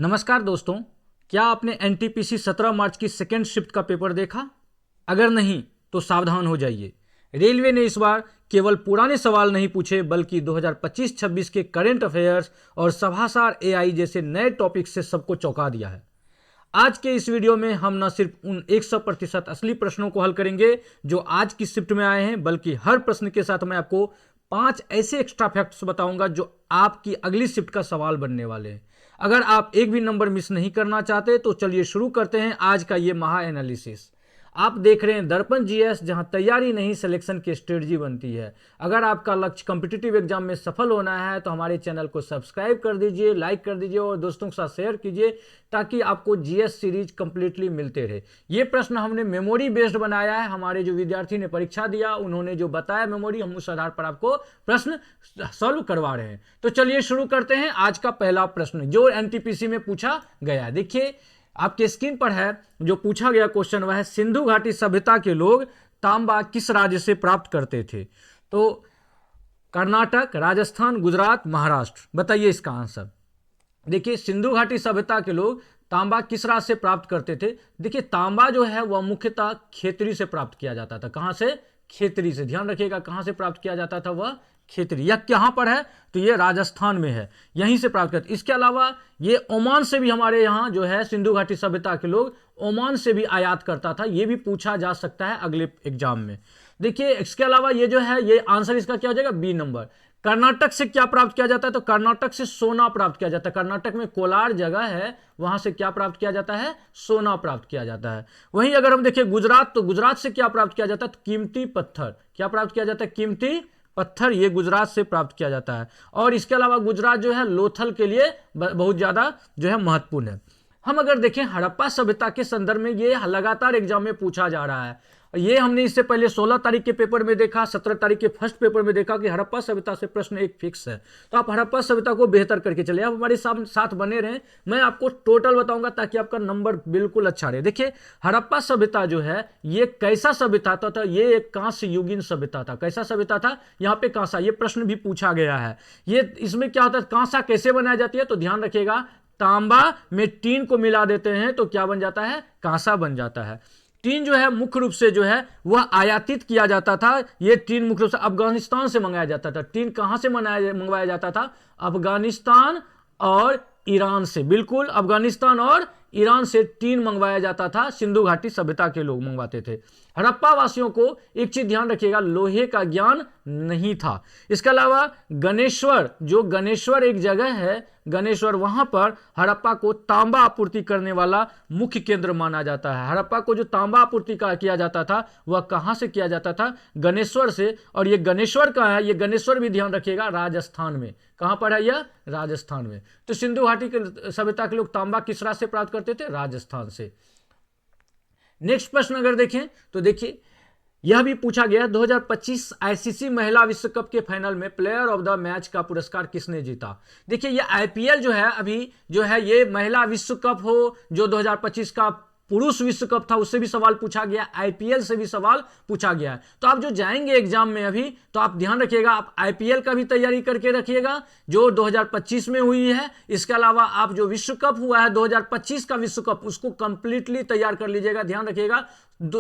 नमस्कार दोस्तों, क्या आपने एनटीपीसी 17 मार्च की सेकेंड शिफ्ट का पेपर देखा? अगर नहीं तो सावधान हो जाइए। रेलवे ने इस बार केवल पुराने सवाल नहीं पूछे बल्कि 2025-26 के करंट अफेयर्स और सभासार एआई जैसे नए टॉपिक से सबको चौंका दिया है। आज के इस वीडियो में हम न सिर्फ उन 100% असली प्रश्नों को हल करेंगे जो आज की शिफ्ट में आए हैं, बल्कि हर प्रश्न के साथ मैं आपको 5 ऐसे एक्स्ट्रा फैक्ट्स बताऊंगा जो आपकी अगली शिफ्ट का सवाल बनने वाले हैं। अगर आप एक भी नंबर मिस नहीं करना चाहते तो चलिए शुरू करते हैं आज का ये महा एनालिसिस। आप देख रहे हैं दर्पण जीएस, जहां तैयारी नहीं सिलेक्शन की स्ट्रेटजी बनती है। अगर आपका लक्ष्य कॉम्पिटिटिव एग्जाम में सफल होना है तो हमारे चैनल को सब्सक्राइब कर दीजिए, लाइक कर दीजिए और दोस्तों के साथ शेयर कीजिए ताकि आपको जीएस सीरीज कंप्लीटली मिलते रहे। ये प्रश्न हमने मेमोरी बेस्ड बनाया है। हमारे जो विद्यार्थी ने परीक्षा दिया उन्होंने जो बताया मेमोरी, हम उस आधार पर आपको प्रश्न सॉल्व करवा रहे हैं। तो चलिए शुरू करते हैं आज का पहला प्रश्न जो एनटीपीसी में पूछा गया है। देखिए आपके स्क्रीन पर है जो पूछा गया क्वेश्चन, वह है सिंधु घाटी सभ्यता के लोग तांबा किस राज्य से प्राप्त करते थे? तो कर्नाटक, राजस्थान, गुजरात, महाराष्ट्र। बताइए इसका आंसर। देखिए सिंधु घाटी सभ्यता के लोग तांबा किस राज्य से प्राप्त करते थे? देखिए तांबा जो है वह मुख्यतः खेतरी से प्राप्त किया जाता था। कहां से? खेतरी से। ध्यान रखिएगा कहां से प्राप्त किया जाता था वह? खेतरी। यह कहां पर है? तो यह राजस्थान में है, यहीं से प्राप्त करते। इसके अलावा ये ओमान से भी हमारे यहाँ जो है सिंधु घाटी सभ्यता के लोग ओमान से भी आयात करता था। ये भी पूछा जा सकता है अगले एग्जाम में। देखिए इसके अलावा ये जो है, ये आंसर इसका क्या हो जाएगा? B number. कर्नाटक से क्या प्राप्त किया जाता है? तो कर्नाटक से सोना प्राप्त किया जाता है। कर्नाटक में कोलार जगह है, वहां से क्या प्राप्त किया जाता है? सोना प्राप्त किया जाता है। वहीं अगर हम देखें गुजरात, तो गुजरात से क्या प्राप्त किया जाता है? कीमती पत्थर। क्या प्राप्त किया जाता है? कीमती पत्थर। ये गुजरात से प्राप्त किया जाता है। और इसके अलावा गुजरात जो है लोथल के लिए बहुत ज्यादा जो है महत्वपूर्ण है। हम अगर देखें हड़प्पा सभ्यता के संदर्भ में, ये लगातार एग्जाम में पूछा जा रहा है। ये हमने इससे पहले 16 तारीख के पेपर में देखा, 17 तारीख के फर्स्ट पेपर में देखा कि हड़प्पा सभ्यता से प्रश्न एक फिक्स है। तो आप हड़प्पा सभ्यता को बेहतर करके चले, आप हमारे साथ बने रहें। मैं आपको टोटल बताऊंगा ताकि आपका नंबर बिल्कुल अच्छा रहे। देखिए हड़प्पा सभ्यता जो है ये कैसा सभ्यता था? ये एक कांस्य युगीन सभ्यता था। कैसा सभ्यता था? यहाँ पे कांसा, ये प्रश्न भी पूछा गया है। ये इसमें क्या होता है? कांसा कैसे बनाई जाती है? तो ध्यान रखिएगा तांबा में टीन को मिला देते हैं तो क्या बन जाता है? कांसा बन जाता है। टीन जो है मुख्य रूप से जो है वह आयातित किया जाता था। यह टीन मुख्य रूप से अफगानिस्तान से मंगाया जाता था। टीन कहां से मंगवाया जाता था? अफगानिस्तान और ईरान से। बिल्कुल अफगानिस्तान और ईरान से टीन मंगवाया जाता था। सिंधु घाटी सभ्यता के लोग मंगवाते थे। हड़प्पा वासियों को एक चीज ध्यान रखिएगा, लोहे का ज्ञान नहीं था। इसके अलावा गणेश्वर, जो गणेश्वर एक जगह है, गणेश्वर, वहां पर हड़प्पा को तांबा आपूर्ति करने वाला मुख्य केंद्र माना जाता है। हड़प्पा को जो तांबा आपूर्ति किया जाता था वह कहां से किया जाता था? गणेश्वर से। और ये गणेश्वर कहां है? ये गणेश्वर भी ध्यान रखिएगा राजस्थान में। कहां पर है यह? राजस्थान में। तो सिंधु घाटी के सभ्यता के लोग तांबा किस राज्य से प्राप्त करते थे? राजस्थान से। नेक्स्ट प्रश्न अगर देखें तो देखिए यह भी पूछा गया 2025 आईसीसी महिला विश्व कप के फाइनल में प्लेयर ऑफ द मैच का पुरस्कार किसने जीता? देखिए ये आईपीएल जो है अभी जो है ये महिला विश्व कप हो, जो 2025 का पुरुष विश्व कप था उससे भी सवाल पूछा गया, आईपीएल से भी सवाल पूछा गया है। तो आप जो जाएंगे एग्जाम में अभी तो आप ध्यान रखिएगा, आप आईपीएल का भी तैयारी करके रखिएगा जो 2025 में हुई है। इसके अलावा आप जो विश्व कप हुआ है 2025 का विश्व कप, उसको कंप्लीटली तैयार कर लीजिएगा। ध्यान रखिएगा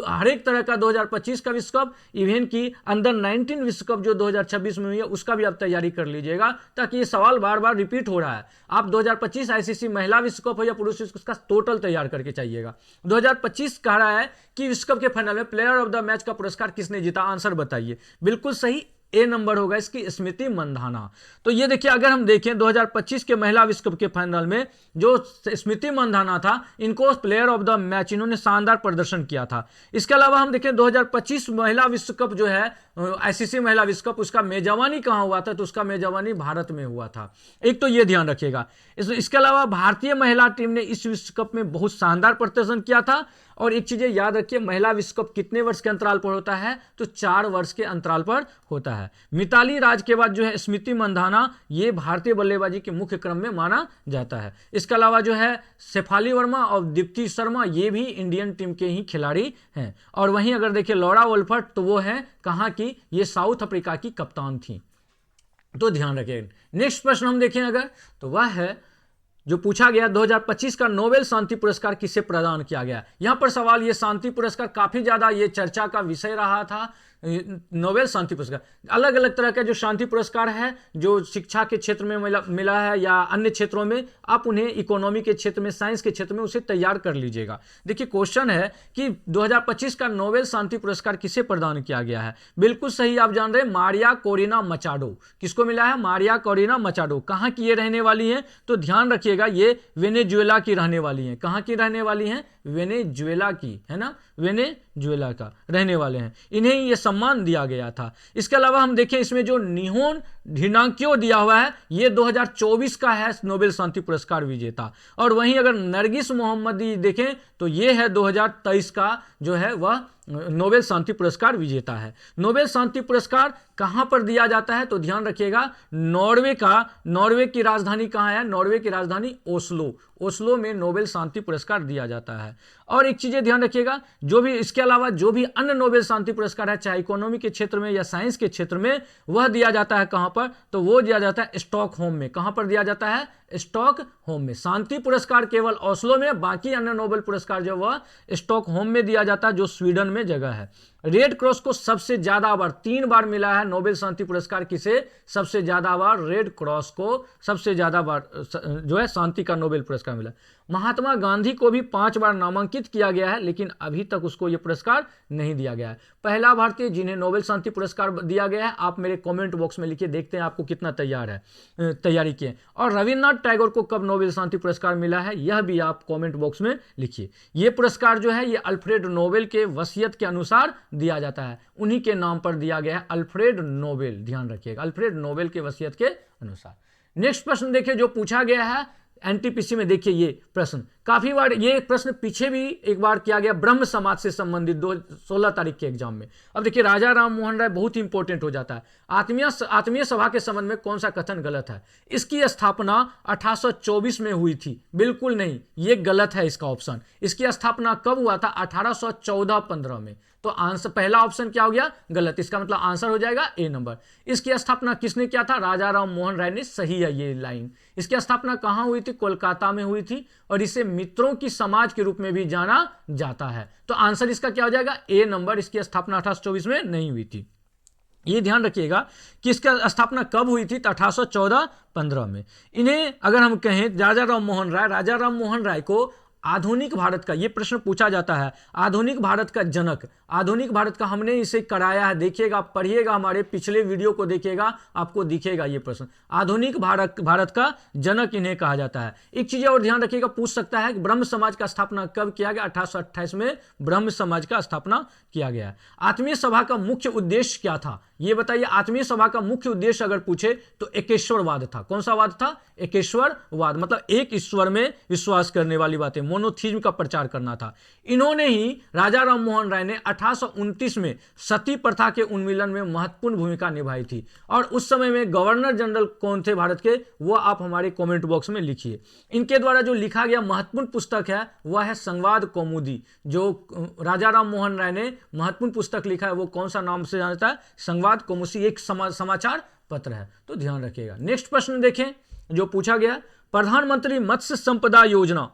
हर एक तरह का 2025 का विश्व कप, इवन की अंडर 19 विश्व कप जो 2026 में हुई है उसका भी आप तैयारी कर लीजिएगा ताकि ये सवाल बार बार रिपीट हो रहा है। आप 2025 आईसीसी महिला विश्व कप हो या पुरुष विश्व कप, उसका टोटल तैयार करके चाहिएगा। 2025 कह रहा है कि विश्व कप के फाइनल में प्लेयर ऑफ द मैच का पुरस्कार किसने जीता? आंसर बताइए। बिल्कुल सही, ए नंबर होगा इसकी, स्मृति मंधाना। तो ये देखिए अगर हम देखें 2025 के महिला विश्व कप के फाइनल में जो स्मृति मंधाना था, इनको प्लेयर ऑफ द मैच, इन्होंने शानदार प्रदर्शन किया था। इसके अलावा हम देखें 2025 महिला विश्व कप जो है आईसीसी महिला विश्व कप, उसका मेजबानी कहां हुआ था? तो उसका मेजबानी भारत में हुआ था। एक तो ये ध्यान रखिएगा। इसके अलावा भारतीय महिला टीम ने इस विश्व कप में बहुत शानदार प्रदर्शन किया था। और एक चीजें याद रखिए, महिला विश्व कप कितने वर्ष के अंतराल पर होता है? तो 4 वर्ष के अंतराल पर होता है। मिताली राज के बाद जो है स्मृति मंधाना, ये भारतीय बल्लेबाजी के मुख्य क्रम में माना जाता है। इसके अलावा जो है शेफाली वर्मा और दीप्ति शर्मा, ये भी इंडियन टीम के ही खिलाड़ी हैं। और वहीं अगर देखिए लौरा वोल्फर्ट, तो वो है कहां की? ये साउथ अफ्रीका की कप्तान थी। तो ध्यान रखिए। नेक्स्ट प्रश्न हम देखें अगर, तो वह है जो पूछा गया 2025 का नोबेल शांति पुरस्कार किसे प्रदान किया गया। यहां पर सवाल, ये शांति पुरस्कार काफी ज्यादा ये चर्चा का विषय रहा था। नोबेल शांति पुरस्कार, अलग अलग तरह का जो शांति पुरस्कार है, जो शिक्षा के क्षेत्र में मिला है या अन्य क्षेत्रों में, आप उन्हें इकोनॉमी के क्षेत्र में, साइंस के क्षेत्र में उसे तैयार कर लीजिएगा। देखिए क्वेश्चन है कि 2025 का नोबेल शांति पुरस्कार किसे प्रदान किया गया है। बिल्कुल सही आप जान रहे हैं, मारिया कोरिना मचाडो। किसको मिला है? Maria Corina Machado. कहाँ की ये रहने वाली है? तो ध्यान रखिएगा, ये वेनेजुएला की रहने वाली है। कहाँ की रहने वाली है? वेनेजुएला की, है ना, वेनेजुएला का रहने वाले हैं। इन्हें ये सम्मान दिया गया था। इसके अलावा हम देखें, इसमें जो निहोन हिनाक्यो दिया हुआ है, ये 2024 का है नोबेल शांति पुरस्कार विजेता। और वहीं अगर नरगिस मोहम्मदी देखें तो ये है 2023 का जो है वह नोबेल शांति पुरस्कार विजेता है। नोबेल शांति पुरस्कार कहां पर दिया जाता है? तो ध्यान रखिएगा, नॉर्वे की राजधानी कहां है? नॉर्वे की राजधानी ओस्लो में नोबेल शांति पुरस्कार दिया जाता है। और एक चीजें ध्यान रखिएगा, जो भी इसके अलावा जो भी अन्य नोबेल शांति पुरस्कार है, चाहे इकोनॉमी के क्षेत्र में या साइंस के क्षेत्र में, वह दिया जाता है कहां पर? तो वो दिया जाता है स्टॉकहोम में। कहां पर दिया जाता है? स्टॉकहोम में। शांति पुरस्कार केवल ओस्लो में, बाकी अन्य नोबेल पुरस्कार जो वह स्टॉकहोम में दिया जाता है, जो स्वीडन में जगह है। रेड क्रॉस को सबसे ज्यादा बार 3 बार मिला है नोबेल शांति पुरस्कार। किसे सबसे ज्यादा बार? रेड क्रॉस को सबसे ज्यादा बार जो है शांति का नोबेल पुरस्कार मिला। महात्मा गांधी को भी 5 बार नामांकित किया गया है, लेकिन अभी तक उसको यह पुरस्कार नहीं दिया गया है। पहला भारतीय जिन्हें नोबेल शांति पुरस्कार दिया गया है, आप मेरे कमेंट बॉक्स में लिखिए, देखते हैं आपको कितना तैयारी किए। और रविन्द्रनाथ टैगोर को कब नोबेल शांति पुरस्कार मिला है, यह भी आप कमेंट बॉक्स में लिखिए। यह पुरस्कार जो है ये अल्फ्रेड नोबेल के वसीयत के अनुसार दिया जाता है। उन्हीं के नाम पर दिया गया है, अल्फ्रेड नोबेल। ध्यान रखिएगा, अल्फ्रेड नोबेल के वसीयत के अनुसार। नेक्स्ट प्रश्न देखिए जो पूछा गया है एनटीपीसी में। देखिए ये प्रश्न काफी बार, ये प्रश्न पीछे भी एक बार किया गया ब्रह्म समाज से संबंधित 16 तारीख के एग्जाम में। अब देखिए राजा राम मोहन राय बहुत ही इंपॉर्टेंट हो जाता है। आत्मीय सभा के संबंध में कौन सा कथन गलत है? इसकी स्थापना 1824 में हुई थी। बिल्कुल नहीं, ये गलत है इसका ऑप्शन। इसकी स्थापना कब हुआ था? 1814-15 में। तो आंसर पहला ऑप्शन क्या हो गया? गलत। इसका मतलब आंसर हो जाएगा ए नंबर। इसकी स्थापना किसने किया था? राजा राम मोहन राय ने। सही है ये लाइन। इसकी स्थापना कहां हुई थी? कोलकाता में हुई थी, और इसे मित्रों की समाज के रूप में भी जाना जाता है। तो आंसर इसका क्या हो जाएगा? ए नंबर। इसकी स्थापना 1824 में नहीं हुई थी। ये ध्यान रखिएगा कि इसका स्थापना कब हुई थी? तो 1814-15 में। इन्हें अगर हम कहें राजा राम मोहन राय को आधुनिक भारत का, ये प्रश्न पूछा जाता है, आधुनिक भारत का जनक, आधुनिक भारत का, हमने इसे कराया है। देखिएगा, पढ़िएगा, हमारे पिछले वीडियो को देखिएगा, आपको दिखेगा ये प्रश्न। आधुनिक भारत का जनक इन्हें कहा जाता है। एक चीज और ध्यान रखिएगा, पूछ सकता है कि ब्रह्म समाज का स्थापना कब किया गया? 1828 में ब्रह्म समाज का स्थापना किया गया। आत्मीय सभा का मुख्य उद्देश्य क्या था? ये बताइए। आत्मीय सभा का मुख्य उद्देश्य अगर पूछे तो एकेश्वरवाद था। कौन सा वाद था? एकेश्वरवाद, मतलब एक ईश्वर में विश्वास करने वाली बातें, मोनोथीज्म का प्रचार करना था। इन्होंने ही, राजा राम मोहन राय ने 1829 में सती प्रथा के उन्मूलन में महत्वपूर्ण भूमिका निभाई थी। और उस समय में गवर्नर जनरल कौन थे भारत के? वो आप हमारे कमेंट बॉक्स में लिखिए। इनके द्वारा जो लिखा गया महत्वपूर्ण पुस्तक है वह है संवाद कौमुदी। जो राजा राम मोहन राय ने महत्वपूर्ण पुस्तक लिखा है वो कौन सा नाम से जाना जाता है? संवाद कौमुदी। एक समाचार पत्र है, तो ध्यान रखिएगा। नेक्स्ट प्रश्न देखें जो पूछा गया, प्रधानमंत्री मत्स्य संपदा योजना।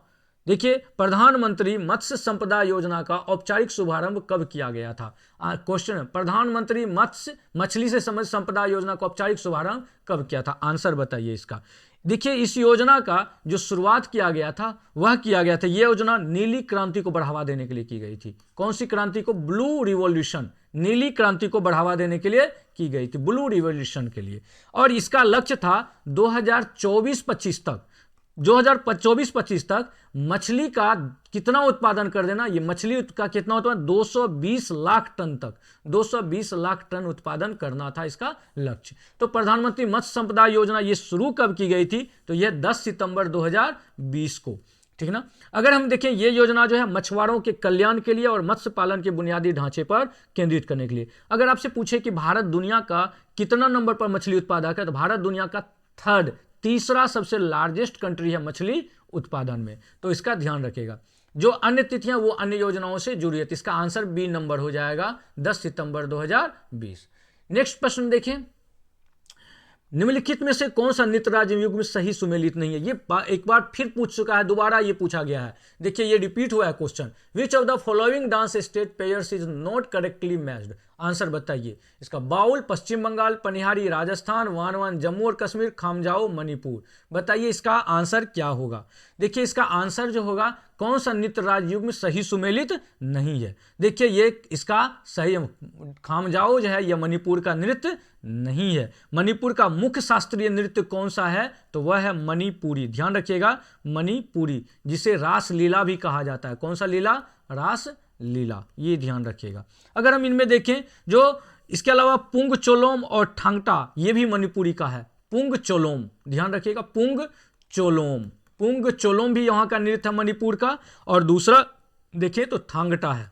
देखिए, प्रधानमंत्री मत्स्य संपदा योजना का औपचारिक शुभारंभ कब किया गया था? क्वेश्चन है, प्रधानमंत्री मछली से संबंधित संपदा योजना का औपचारिक शुभारंभ कब किया था? आंसर बताइए इसका। देखिए, इस योजना का जो शुरुआत किया गया था वह किया गया था, यह योजना नीली क्रांति को बढ़ावा देने के लिए की गई थी। कौन सी क्रांति को? Blue revolution. नीली क्रांति को बढ़ावा देने के लिए की गई थी, ब्लू रिवॉल्यूशन के लिए। और इसका लक्ष्य था 2024-25 तक मछली का कितना उत्पादन कर देना? ये मछली का कितना उत्पादन? 220 लाख टन तक, 220 लाख टन उत्पादन करना था इसका लक्ष्य। तो प्रधानमंत्री मत्स्य संपदा योजना ये शुरू कब की गई थी? तो ये 10 सितंबर 2020 को, ठीक ना। अगर हम देखें, ये योजना जो है मछुआरों के कल्याण के लिए और मत्स्य पालन के बुनियादी ढांचे पर केंद्रित करने के लिए। अगर आपसे पूछे कि भारत दुनिया का कितना नंबर पर मछली उत्पादक है, तो भारत दुनिया का तीसरा सबसे लार्जेस्ट कंट्री है मछली उत्पादन में। तो इसका ध्यान रखिएगा। जो अन्य तिथियां वो अन्य योजनाओं से जुड़ी है। इसका आंसर बी नंबर हो जाएगा, 10 सितंबर 2020। नेक्स्ट प्रश्न देखें। निम्नलिखित में से कौन सा नृत्य राज्य युग में सही सुमेलित नहीं है? ये एक बार फिर पूछ चुका है, दोबारा ये पूछा गया है। देखिए ये रिपीट हुआ है question. Which of the following dance state pairs is not correctly matched? Answer बताइए इसका। बाउल पश्चिम बंगाल, पनिहारी राजस्थान, वान वान जम्मू और कश्मीर, खामजाओ मणिपुर। बताइए इसका आंसर क्या होगा? देखिए इसका आंसर जो होगा, कौन सा नृत्य राजयुग में सही सुमेलित नहीं है? देखिए ये इसका सही, खामजाओ जो है यह मणिपुर का नृत्य नहीं है। मणिपुर का मुख्य शास्त्रीय नृत्य कौन सा है? तो वह है मणिपुरी। ध्यान रखिएगा, मणिपुरी, जिसे रास लीला भी कहा जाता है। कौन सा लीला? रास लीला, ये ध्यान रखिएगा। अगर हम इनमें देखें, जो इसके अलावा पुंग चोलोम और ठांगटा, ये भी मणिपुरी का है। पुंग चोलोम, ध्यान रखिएगा, पुंग चोलोम, पुंग चोलोम भी यहां का नृत्य है मणिपुर का। और दूसरा देखिए तो थांगटा है,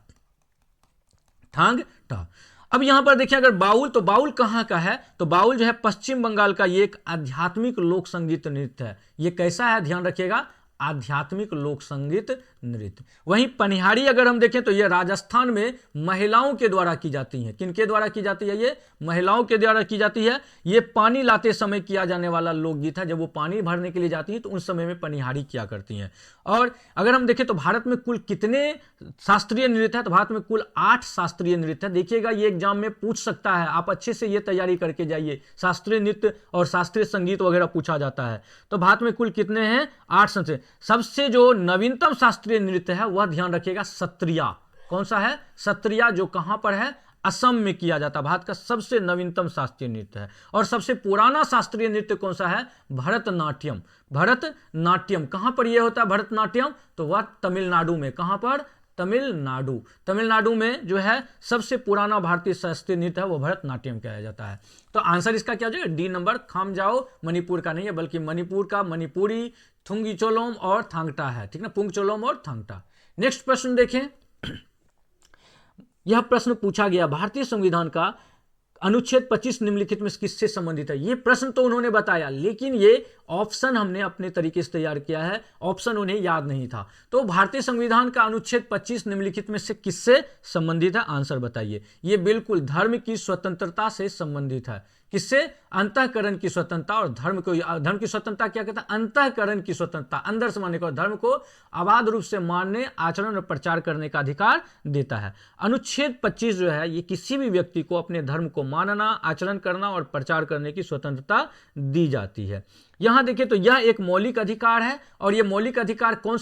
थांगटा। अब यहां पर देखिए अगर बाउल, तो बाउल कहां का है? तो बाउल जो है पश्चिम बंगाल का, ये एक आध्यात्मिक लोक संगीत नृत्य है। ये कैसा है? ध्यान रखिएगा, आध्यात्मिक लोक संगीत नृत्य। वहीं पनिहारी अगर हम देखें तो यह राजस्थान में महिलाओं के द्वारा की जाती है। किनके द्वारा की जाती है? ये महिलाओं के द्वारा की जाती है। ये पानी लाते समय किया जाने वाला लोकगीत है। जब वो पानी भरने के लिए जाती है तो उस समय में पनिहारी किया करती हैं। और अगर हम देखें तो भारत में कुल कितने शास्त्रीय नृत्य है? तो भारत में कुल 8 शास्त्रीय नृत्य है। देखिएगा ये एग्जाम में पूछ सकता है, आप अच्छे से ये तैयारी करके जाइए। शास्त्रीय नृत्य और शास्त्रीय संगीत वगैरह पूछा जाता है। तो भारत में कुल कितने हैं? 8 संस्कृत। सबसे जो नवीनतम शास्त्रीय नृत्य है वह ध्यान रखिएगा सत्रिया। कौन सा है? सत्रिया, जो कहां पर है? असम में किया जाता है। भारत का सबसे नवीनतम शास्त्रीय नृत्य है। और सबसे पुराना शास्त्रीय नृत्य कौन सा है? भरतनाट्यम। भरतनाट्यम कहां पर यह होता है भरतनाट्यम? तो वह तमिलनाडु में। कहां पर? तमिलनाडु। तमिलनाडु में जो है सबसे पुराना भारतीय शास्त्रीय नृत्य है वो भरतनाट्यम कहा जाता है। तो आंसर इसका क्या हो जाएगा? डी नंबर, खामजाओ मणिपुर का नहीं है, बल्कि मणिपुर का मणिपुरी, थुंगीचोलोम और थांगटा है। ठीक ना, पुंगचोलोम और थांगटा। नेक्स्ट प्रश्न देखें। यह प्रश्न पूछा गया, भारतीय संविधान का अनुच्छेद 25 निम्नलिखित में किससे संबंधित है? ये प्रश्न तो उन्होंने बताया, लेकिन ये ऑप्शन हमने अपने तरीके से तैयार किया है। ऑप्शन उन्हें याद नहीं था। तो भारतीय संविधान का अनुच्छेद 25 निम्नलिखित में से किससे संबंधित है? आंसर बताइए। ये बिल्कुल धर्म की स्वतंत्रता से संबंधित है। किससे? अंतःकरण की स्वतंत्रता। और धर्म की स्वतंत्रता क्या कहता है? अंतःकरण की स्वतंत्रता, अंदर से मानने का, धर्म को अबाध रूप से मानने, आचरण और प्रचार करने का अधिकार देता है। अनुच्छेद 25 जो है ये किसी भी व्यक्ति को अपने धर्म को मानना, आचरण करना और प्रचार करने की स्वतंत्रता दी जाती है। यहां देखिए तो यह एक मौलिक अधिकार है। और यह मौलिक अधिकार कौन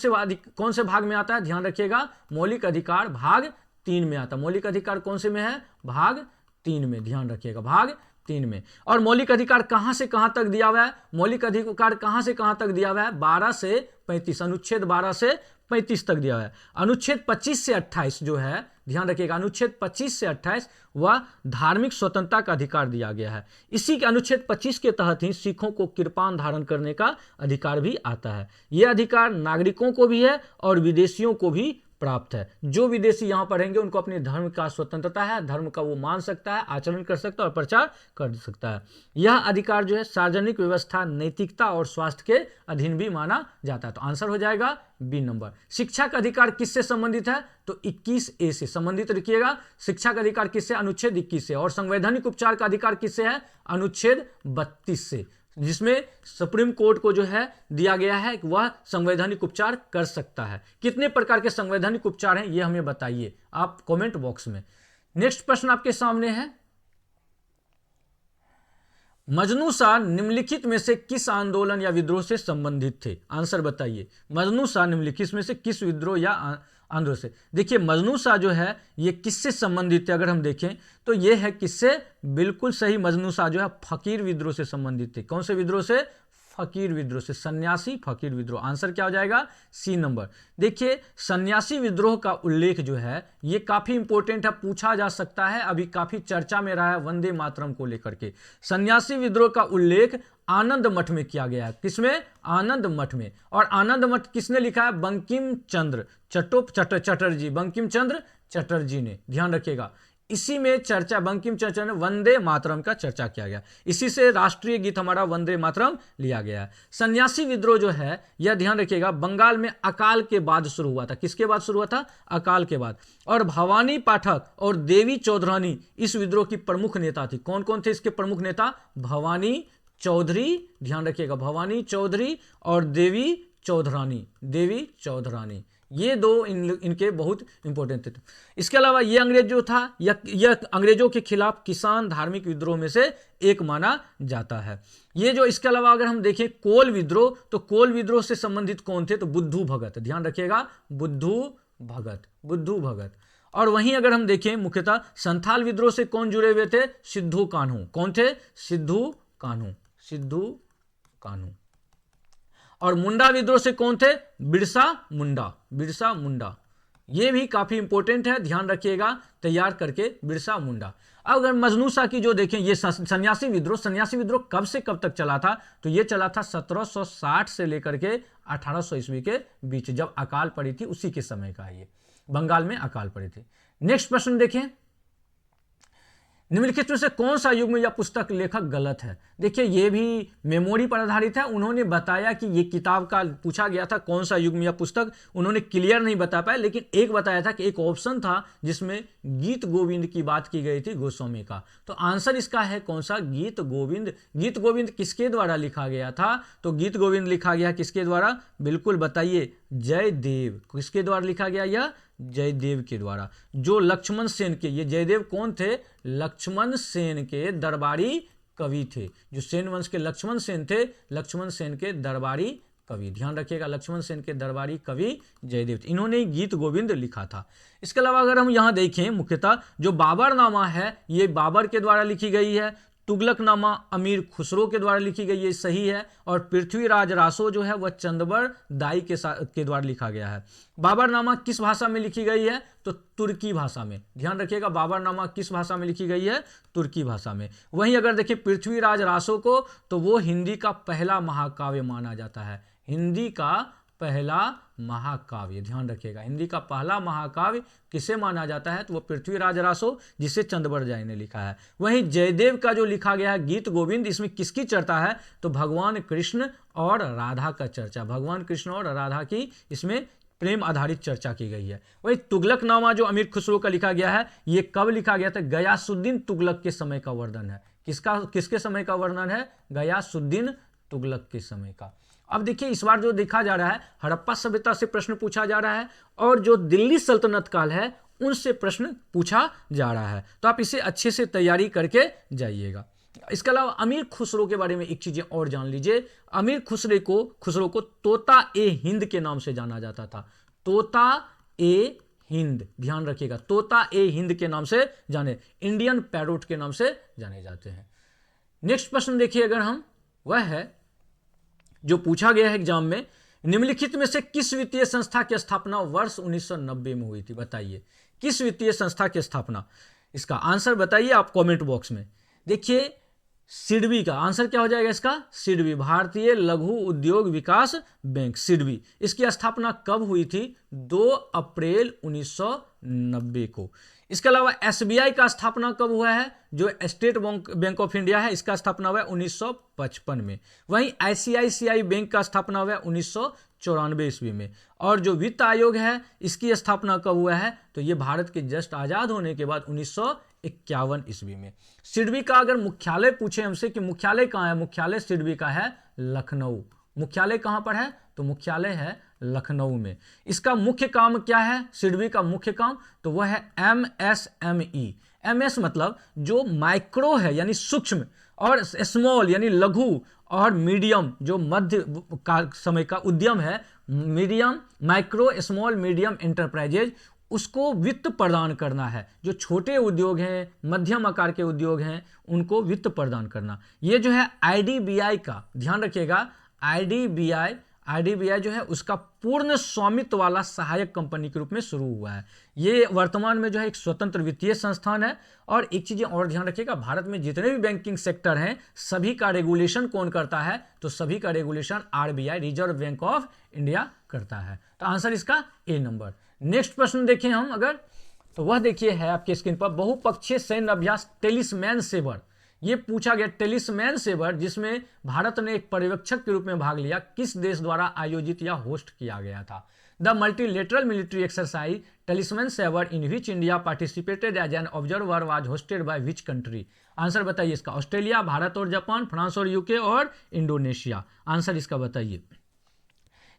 से भाग में आता है? ध्यान रखिएगा, मौलिक अधिकार भाग 3 में आता है। मौलिक अधिकार कौन से में है? भाग 3 में। ध्यान रखिएगा, भाग 3 में। और मौलिक अधिकार कहां से कहां तक दिया हुआ है? मौलिक अधिकार कहां से कहां तक दिया हुआ है? 12 से 35, अनुच्छेद 12 से 35 तक दिया हुआ है। अनुच्छेद 25 से 28 जो है, ध्यान रखिएगा, अनुच्छेद 25 से 28 वह धार्मिक स्वतंत्रता का अधिकार दिया गया है। इसी के अनुच्छेद 25 के तहत ही सिखों को कृपान धारण करने का अधिकार भी आता है। यह अधिकार नागरिकों को भी है और विदेशियों को भी प्राप्त है। जो विदेशी यहां पर रहेंगे उनको अपने धर्म का स्वतंत्रता है, धर्म का वो मान सकता है, आचरण कर सकता है और प्रचार कर सकता है। यह अधिकार जो है सार्वजनिक व्यवस्था, नैतिकता और स्वास्थ्य के अधीन भी माना जाता है। तो आंसर हो जाएगा बी नंबर। शिक्षा का अधिकार किससे संबंधित है? तो 21A से संबंधित रखिएगा। शिक्षा का अधिकार किससे? अनुच्छेद 21 से। और संवैधानिक उपचार का अधिकार किससे है? अनुच्छेद 32 से, जिसमें सुप्रीम कोर्ट को जो है दिया गया है कि वह संवैधानिक उपचार कर सकता है। कितने प्रकार के संवैधानिक उपचार हैं ये हमें बताइए आप कमेंट बॉक्स में। नेक्स्ट प्रश्न आपके सामने है, मजनू शाह निम्नलिखित में से किस आंदोलन या विद्रोह से संबंधित थे? आंसर बताइए। मजनू शाह निम्नलिखित में से किस विद्रोह या आंदोलन से? देखिए मजनू शाह जो है ये किससे संबंधित है? अगर हम देखें तो ये है किससे? बिल्कुल सही, मजनू शाह जो है फकीर विद्रोह से संबंधित थे। कौन से विद्रोह से? फकीर विद्रोह से, सन्यासी फकीर विद्रोह। आंसर क्या हो जाएगा? C number. देखिए सन्यासी विद्रोह का उल्लेख जो है ये काफी इंपॉर्टेंट है, पूछा जा सकता है, अभी काफी चर्चा में रहा है वंदे मातरम को लेकर के। सन्यासी विद्रोह का उल्लेख आनंद मठ में किया गया है। किसमें? आनंद मठ में। और आनंद मठ किसने लिखा है? बंकिम चंद्र चटर्जी, बंकिम चंद्र चटर्जी ने। ध्यान रखिएगा, इसी में चर्चा, बंकिम चंद्र ने वंदे मातरम का चर्चा किया गया। इसी से राष्ट्रीय गीत हमारा वंदे मातरम लिया गया है। सन्यासी विद्रोह जो है यह ध्यान रखिएगा बंगाल में अकाल के बाद शुरू हुआ था। किसके बाद शुरू हुआ था? अकाल के बाद। और भवानी पाठक और देवी चौधरानी इस विद्रोह की प्रमुख नेता थी। कौन कौन थे इसके प्रमुख नेता? भवानी चौधरी, ध्यान रखिएगा, भवानी चौधरी और देवी चौधरानी, देवी चौधरानी, ये दो इनके बहुत इंपॉर्टेंट थे। इसके अलावा ये अंग्रेज जो था, यह अंग्रेजों के खिलाफ किसान धार्मिक विद्रोह में से एक माना जाता है। ये जो, इसके अलावा अगर हम देखें कोल विद्रोह, तो कोल विद्रोह से संबंधित कौन थे, तो बुद्धू भगत, ध्यान रखिएगा, बुद्धू भगत, बुद्धू भगत। और वहीं अगर हम देखें मुख्यतः संथाल विद्रोह से कौन जुड़े हुए थे, सिद्धू कान्हू, कौन थे, सिद्धू कान्हू, सिद्धू कान्हू। और मुंडा विद्रोह से कौन थे, बिरसा मुंडा, बिरसा मुंडा, ये भी काफी इंपॉर्टेंट है, ध्यान रखिएगा, तैयार करके, बिरसा मुंडा। अब अगर मजनू शाह की जो देखें, ये सन्यासी विद्रोह, सन्यासी विद्रोह कब से कब तक चला था, तो ये चला था 1760 से लेकर के 1800 ईस्वी के बीच, जब अकाल पड़ी थी, उसी के समय का है ये, बंगाल में अकाल पड़ी थी। नेक्स्ट प्रश्न देखें, निम्नलिखित में से कौन सा युग्म या पुस्तक लेखक गलत है। देखिए ये भी मेमोरी पर आधारित है, उन्होंने बताया कि ये किताब का पूछा गया था कौन सा युग्म या पुस्तक, उन्होंने क्लियर नहीं बता पाया, लेकिन एक बताया था कि एक ऑप्शन था जिसमें गीत गोविंद की बात की गई थी, गोस्वामी का। तो आंसर इसका है कौन सा, गीत गोविंद। गीत गोविंद किसके द्वारा लिखा गया था, तो गीत गोविंद लिखा गया किसके द्वारा, बिल्कुल बताइए, जयदेव। किसके द्वारा लिखा गया, यह जयदेव के द्वारा, जो लक्ष्मण सेन के, ये जयदेव कौन थे, लक्ष्मण सेन के दरबारी कवि थे, जो सेन वंश के लक्ष्मण सेन थे, लक्ष्मण सेन के दरबारी कवि, ध्यान रखिएगा, लक्ष्मण सेन के दरबारी कवि जयदेव थे, इन्होंने गीत गोविंद लिखा था। इसके अलावा अगर हम यहाँ देखें मुख्यतः जो बाबरनामा है, ये बाबर के द्वारा लिखी गई है, तुगलकनामा अमीर खुसरो के द्वारा लिखी गई, ये सही है, और पृथ्वीराज रासो जो है वह चंदबर दाई के द्वारा लिखा गया है। बाबरनामा किस भाषा में लिखी गई है, तो तुर्की भाषा में, ध्यान रखिएगा, बाबरनामा किस भाषा में लिखी गई है, तुर्की भाषा में। वहीं अगर देखिए पृथ्वीराज रासो को, तो वो हिंदी का पहला महाकाव्य माना जाता है, हिंदी का पहला महाकाव्य, ध्यान रखिएगा, हिंदी का पहला महाकाव्य किसे माना जाता है, तो वो पृथ्वीराज रासो, जिसे चंदबर दाई ने लिखा है। वहीं जयदेव का जो लिखा गया है गीत गोविंद, इसमें किसकी चर्चा है, तो भगवान कृष्ण और राधा का चर्चा, भगवान कृष्ण और राधा की इसमें प्रेम आधारित चर्चा की गई है। वही तुगलकनामा जो अमीर खुसरो का लिखा गया है, ये कब लिखा गया था, गयासुद्दीन तुगलक के समय का वर्णन है। किसके समय का वर्णन है, गयासुद्दीन तुगलक के समय का। अब देखिए इस बार जो देखा जा रहा है, हड़प्पा सभ्यता से प्रश्न पूछा जा रहा है, और जो दिल्ली सल्तनत काल है उनसे प्रश्न पूछा जा रहा है, तो आप इसे अच्छे से तैयारी करके जाइएगा। इसके अलावा अमीर खुसरो के बारे में एक चीजें और जान लीजिए। अमीर खुसरो को तोता ए हिंद के नाम से जाना जाता था, तोता ए हिंद, ध्यान रखिएगा, तोता ए हिंद के नाम से जाने, इंडियन पैरोट के नाम से जाने जाते हैं। नेक्स्ट प्रश्न देखिए अगर हम, वह है जो पूछा गया है एग्जाम में, निम्नलिखित में से किस वित्तीय संस्था की स्थापना वर्ष 1990 में हुई थी, बताइए किस वित्तीय संस्था की स्थापना, इसका आंसर बताइए आप कमेंट बॉक्स में। देखिए सिडबी का आंसर क्या हो जाएगा इसका, सिडबी, भारतीय लघु उद्योग विकास बैंक, सिडबी। इसकी स्थापना कब हुई थी, 2 अप्रैल 1990 को। इसके अलावा एसबीआई का स्थापना कब हुआ है, जो स्टेट बैंक ऑफ इंडिया है, इसका स्थापना हुआ है 1955 में। वहीं आईसीआईसीआई बैंक का स्थापना हुआ है 1994 ईस्वी में। और जो वित्त आयोग है इसकी स्थापना कब हुआ है, तो ये भारत के जस्ट आजाद होने के बाद 1951 ईस्वी में। सिडबी का अगर मुख्यालय पूछे हमसे कि मुख्यालय कहाँ है, मुख्यालय सिडबी का है लखनऊ। मुख्यालय कहाँ पर है, तो मुख्यालय है लखनऊ में। इसका मुख्य काम क्या है, सिडबी का मुख्य काम, तो वह है एमएसएमई। एमएस मतलब जो माइक्रो है यानी सूक्ष्म, और स्मॉल यानी लघु, और मीडियम जो मध्य का समय का उद्यम है, medium, micro, small, medium enterprises, उसको वित्त प्रदान करना है। जो छोटे उद्योग हैं, मध्यम आकार के उद्योग हैं, उनको वित्त प्रदान करना। ये जो है आईडीबीआई का, ध्यान रखिएगा, आईडीबीआई जो है उसका पूर्ण स्वामित्व वाला सहायक कंपनी के रूप में शुरू हुआ है। ये वर्तमान में जो है एक स्वतंत्र वित्तीय संस्थान है। और एक चीज़ और ध्यान रखिएगा, भारत में जितने भी बैंकिंग सेक्टर हैं सभी का रेगुलेशन कौन करता है, तो सभी का regulation RBI, reserve bank of India करता है। तो आंसर इसका ए नंबर। नेक्स्ट प्रश्न देखें हम अगर, तो वह देखिए है आपके स्क्रीन पर, बहुपक्षीय सैन्य अभ्यास टेलिस्मैन सेवर, ये पूछा गया टेलिस्मैन सेवर, जिसमें भारत ने एक पर्यवेक्षक के रूप में भाग लिया, किस देश द्वारा आयोजित या होस्ट किया गया था? The multilateral military exercise Talisman Sabre in which India participated as an observer was hosted by which country? Answer बताइए इसका। ऑस्ट्रेलिया, भारत और जापान, फ्रांस और यूके और इंडोनेशिया। आंसर इसका बताइए।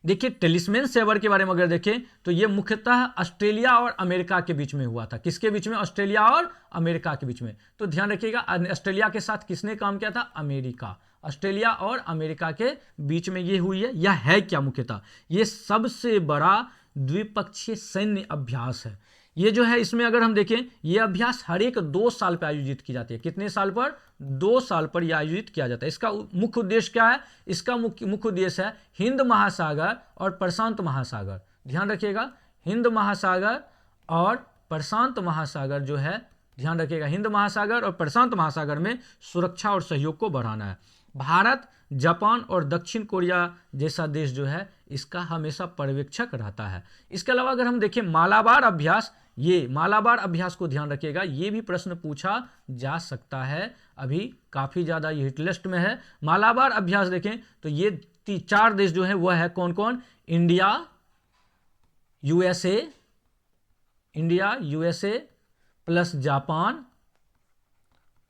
देखिए टेलिस्मैन सेवर के बारे में अगर देखें तो ये मुख्यतः ऑस्ट्रेलिया और अमेरिका के बीच में हुआ था। किसके बीच में? ऑस्ट्रेलिया और अमेरिका के बीच में। तो ध्यान रखिएगा, ऑस्ट्रेलिया के साथ किसने काम किया था? अमेरिका। ऑस्ट्रेलिया और अमेरिका के बीच में ये हुई है। यह है क्या? मुख्यतः ये सबसे बड़ा द्विपक्षीय सैन्य अभ्यास है। ये जो है इसमें अगर हम देखें, ये अभ्यास हर एक 2 साल पर आयोजित की जाती है। कितने साल पर? 2 साल पर यह आयोजित किया जाता है। इसका मुख्य उद्देश्य क्या है? इसका मुख्य उद्देश्य है हिंद महासागर और प्रशांत महासागर। ध्यान रखिएगा, हिंद महासागर और प्रशांत महासागर जो है, ध्यान रखिएगा, हिंद महासागर और प्रशांत महासागर में सुरक्षा और सहयोग को बढ़ाना है। भारत, जापान और दक्षिण कोरिया जैसा देश जो है इसका हमेशा पर्यवेक्षक रहता है। इसके अलावा अगर हम देखें मालाबार अभ्यास, ये मालाबार अभ्यास को ध्यान रखिएगा, ये भी प्रश्न पूछा जा सकता है। अभी काफी ज्यादा ये हिट लिस्ट में है। मालाबार अभ्यास देखें तो ये 4 देश जो है वह है कौन कौन? इंडिया, यूएसए प्लस जापान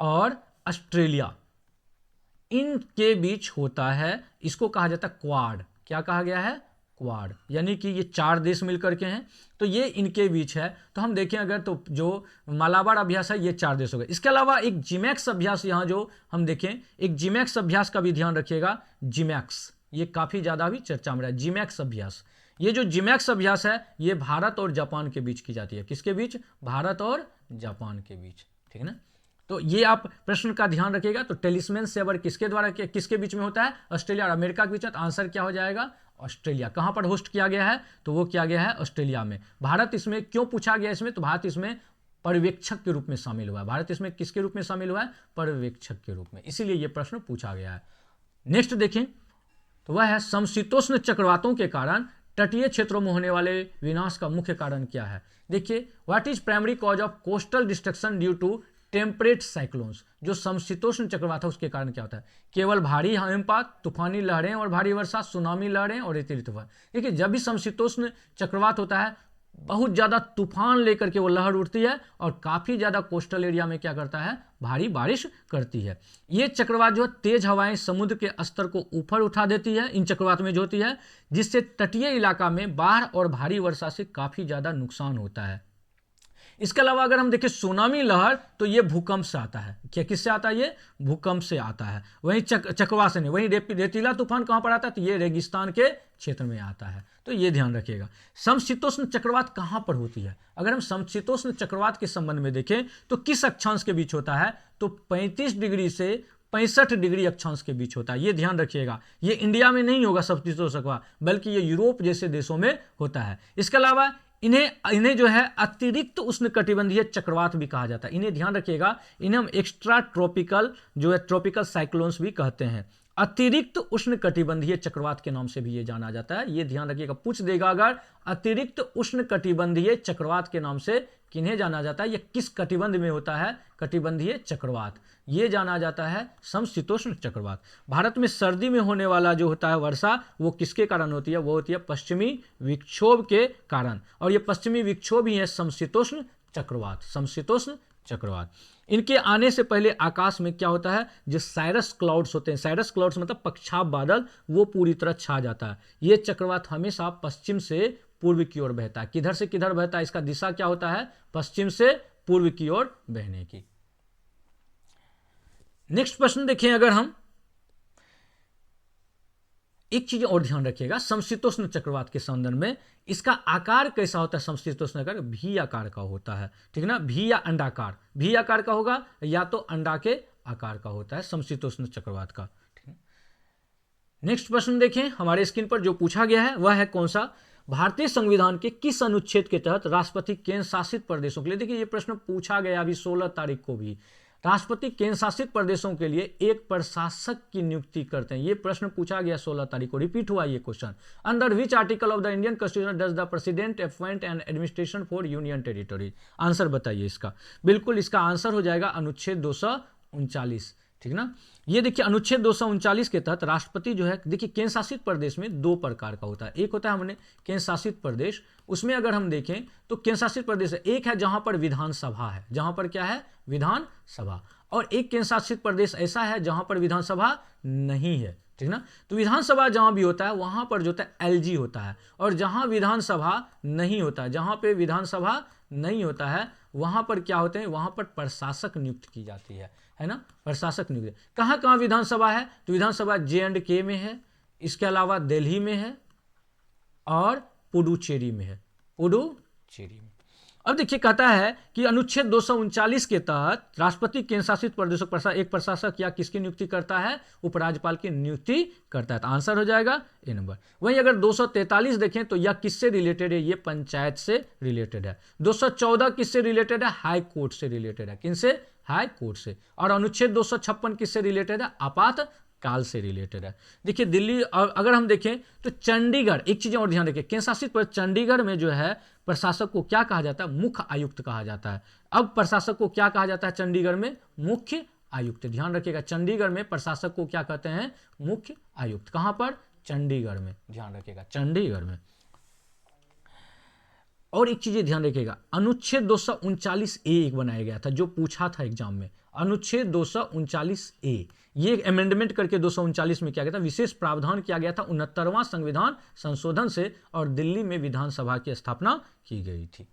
और ऑस्ट्रेलिया, इनके बीच होता है। इसको कहा जाता है क्वाड। क्या कहा गया है? क्वाड। यानी कि ये 4 देश मिलकर के हैं, तो ये इनके बीच है। तो हम देखें अगर, तो जो मालाबार अभ्यास है ये 4 देश हो गए। इसके अलावा एक जिमैक्स अभ्यास, यहाँ जो हम देखें, एक जिमैक्स अभ्यास का भी ध्यान रखिएगा। जिमैक्स ये काफी ज्यादा भी चर्चा में रहा है। जिमैक्स अभ्यास, ये जो जिमैक्स अभ्यास है ये भारत और जापान के बीच की जाती है। किसके बीच? भारत और जापान के बीच। ठीक है ना? तो ये आप प्रश्न का ध्यान रखिएगा। तो टेलिस्मैन सेवर किसके द्वारा, किसके बीच में होता है? ऑस्ट्रेलिया और अमेरिका के बीच में। तो आंसर क्या हो जाएगा? ऑस्ट्रेलिया। कहां पर होस्ट किया गया है? तो वो किया गया है ऑस्ट्रेलिया में। भारत इसमें क्यों पूछा गया इसमें? तो भारत इसमें पर्यवेक्षक के रूप में शामिल हुआ है। भारत इसमें किसके रूप में शामिल हुआ है? पर्यवेक्षक के रूप में, इसीलिए यह प्रश्न पूछा गया है। नेक्स्ट देखें तो वह है समशीतोष्ण चक्रवातों के कारण तटीय क्षेत्रों में होने वाले विनाश का मुख्य कारण क्या है? देखिए, what is primary cause of coastal destruction due to temperate cyclones? जो समशीतोष्ण चक्रवात है उसके कारण क्या होता है? केवल भारी हिमपात, तूफानी लहरें और भारी वर्षा, सुनामी लहरें और रेतीली तूफान। देखिए, जब भी समशीतोष्ण चक्रवात होता है बहुत ज्यादा तूफान लेकर के वो लहर उठती है और काफी ज्यादा कोस्टल एरिया में क्या करता है? भारी बारिश करती है। ये चक्रवात जो तेज हवाएं समुद्र के स्तर को ऊपर उठा देती है इन चक्रवात में जो होती है, जिससे तटीय इलाका में बाढ़ और भारी वर्षा से काफी ज्यादा नुकसान होता है। इसके अलावा अगर हम देखें सुनामी लहर, तो ये भूकंप से आता है। क्या किससे आता है? ये भूकंप से आता है। वहीं चक्रवात से नहीं। वहीं रेतीला तूफान कहां पर आता है? तो ये रेगिस्तान के क्षेत्र में आता है। तो ये ध्यान रखिएगा। समशीतोष्ण चक्रवात कहां पर होती है? अगर हम समशीतोष्ण चक्रवात के संबंध में देखें तो किस अक्षांश के बीच होता है? तो 35 डिग्री से 65 डिग्री अक्षांश के बीच होता है। ये ध्यान रखिएगा। ये इंडिया में नहीं होगा समशीतोष्ण चक्रवात, बल्कि ये यूरोप जैसे देशों में होता है। इसके अलावा इन्हें जो है अतिरिक्त उष्णकटिबंधीय चक्रवात भी कहा जाता है। इन्हें ध्यान रखिएगा, इन्हें हम एक्स्ट्रा ट्रॉपिकल जो है ट्रॉपिकल साइक्लोन्स भी कहते हैं। अतिरिक्त उष्णकटिबंधीय चक्रवात के नाम से भी ये जाना जाता है। ये ध्यान रखिएगा, पूछ देगा अगर अतिरिक्त उष्णकटिबंधीय चक्रवात के नाम से किन्हें जाना जाता है, ये किस कटिबंध में होता है? कटिबंधीय चक्रवात, ये जाना जाता है समशीतोष्ण चक्रवात। भारत में सर्दी में होने वाला जो होता है वर्षा, वो किसके कारण होती है? वो होती है पश्चिमी विक्षोभ के कारण, और ये पश्चिमी विक्षोभ ही है समशीतोष्ण चक्रवात। समशीतोष्ण चक्रवात, इनके आने से पहले आकाश में क्या होता है? जो साइरस क्लाउड्स होते हैं, साइरस क्लाउड्स मतलब पक्षाप बादल, वो पूरी तरह छा जाता है। ये चक्रवात हमेशा पश्चिम से पूर्व की ओर बहता है। किधर से किधर बहता है? इसका दिशा क्या होता है? पश्चिम से पूर्व की ओर बहने की। नेक्स्ट प्रश्न देखें, अगर हम एक चीज और ध्यान रखिएगा समशीतोष्ण चक्रवात के संदर्भ में, इसका आकार कैसा होता है? समशीतोष्ण आकार भी आकार का होता है। ठीक है ना? भी या अंडाकार, भी आकार का होगा या तो अंडा के आकार का होता है समशीतोष्ण चक्रवात का। ठीक है। नेक्स्ट प्रश्न देखें, हमारे स्क्रीन पर जो पूछा गया है वह है कौन सा? भारतीय संविधान के किस अनुच्छेद के तहत राष्ट्रपति केंद्र शासित प्रदेशों के लिए, देखिए ये प्रश्न पूछा गया अभी 16 तारीख को भी, राष्ट्रपति केंद्र शासित प्रदेशों के लिए एक प्रशासक की नियुक्ति करते हैं। ये प्रश्न पूछा गया 16 तारीख को, रिपीट हुआ ये question. Under which article of the Indian constitution does the president appoint and administration for union territory? Answer बताइए इसका। बिल्कुल इसका आंसर हो जाएगा अनुच्छेद 239। ठीक ना। ये देखिए अनुच्छेद 239 के तहत राष्ट्रपति जो है, देखिए केंद्र शासित प्रदेश में दो प्रकार का होता है। एक होता है हमने केंद्र शासित प्रदेश, उसमें अगर हम देखें तो केंद्र शासित प्रदेश है, एक है जहां पर विधानसभा है, जहां पर क्या है, विधानसभा, और एक केंद्र शासित प्रदेश ऐसा है जहां पर विधानसभा नहीं है, ठीक ना। तो विधानसभा जहां भी होता है वहां पर जो होता है एलजी होता है, और जहां विधानसभा नहीं होता है, जहां पे विधानसभा नहीं होता है वहां पर क्या होते हैं, वहां पर प्रशासक नियुक्त की जाती है ना, प्रशासक नियुक्त। कहाँ कहाँ विधानसभा है, तो विधानसभा J&K में है, इसके अलावा दिल्ली में है और पुडुचेरी में है, पुडुचेरी में। अब देखिए कहता है कि अनुच्छेद 239 के तहत राष्ट्रपति केंद्र शासित प्रदेशों पर एक प्रशासक या किसकी नियुक्ति करता है, उपराज्यपाल की नियुक्ति करता है। तो आंसर हो जाएगा ए नंबर। वहीं अगर 243 देखें तो यह किससे रिलेटेड है, ये पंचायत से रिलेटेड है। 214 किससे रिलेटेड है, हाई कोर्ट से रिलेटेड है, किनसे, हाई कोर्ट से। और अनुच्छेद 256 किससे रिलेटेड है, आपात काल से रिलेटेड है। देखिए दिल्ली, अगर हम देखें तो चंडीगढ़, एक चीज और ध्यान रखिए, केंद्र शासित प्रदेश चंडीगढ़ में जो है प्रशासक को क्या कहा जाता है, मुख्य आयुक्त कहा जाता है। अब प्रशासक को क्या कहा जाता है चंडीगढ़ में, मुख्य आयुक्त। ध्यान रखिएगा चंडीगढ़ में प्रशासक को क्या कहते हैं, मुख्य आयुक्त। कहां पर, चंडीगढ़ में, ध्यान रखिएगा चंडीगढ़ में। और एक चीज ध्यान रखिएगा, अनुच्छेद 239A एक बनाया गया था जो पूछा था एग्जाम में, अनुच्छेद 239A, ये अमेंडमेंट करके 239 में किया गया था, विशेष प्रावधान किया गया था 69वां संविधान संशोधन से, और दिल्ली में विधानसभा की स्थापना की गई थी।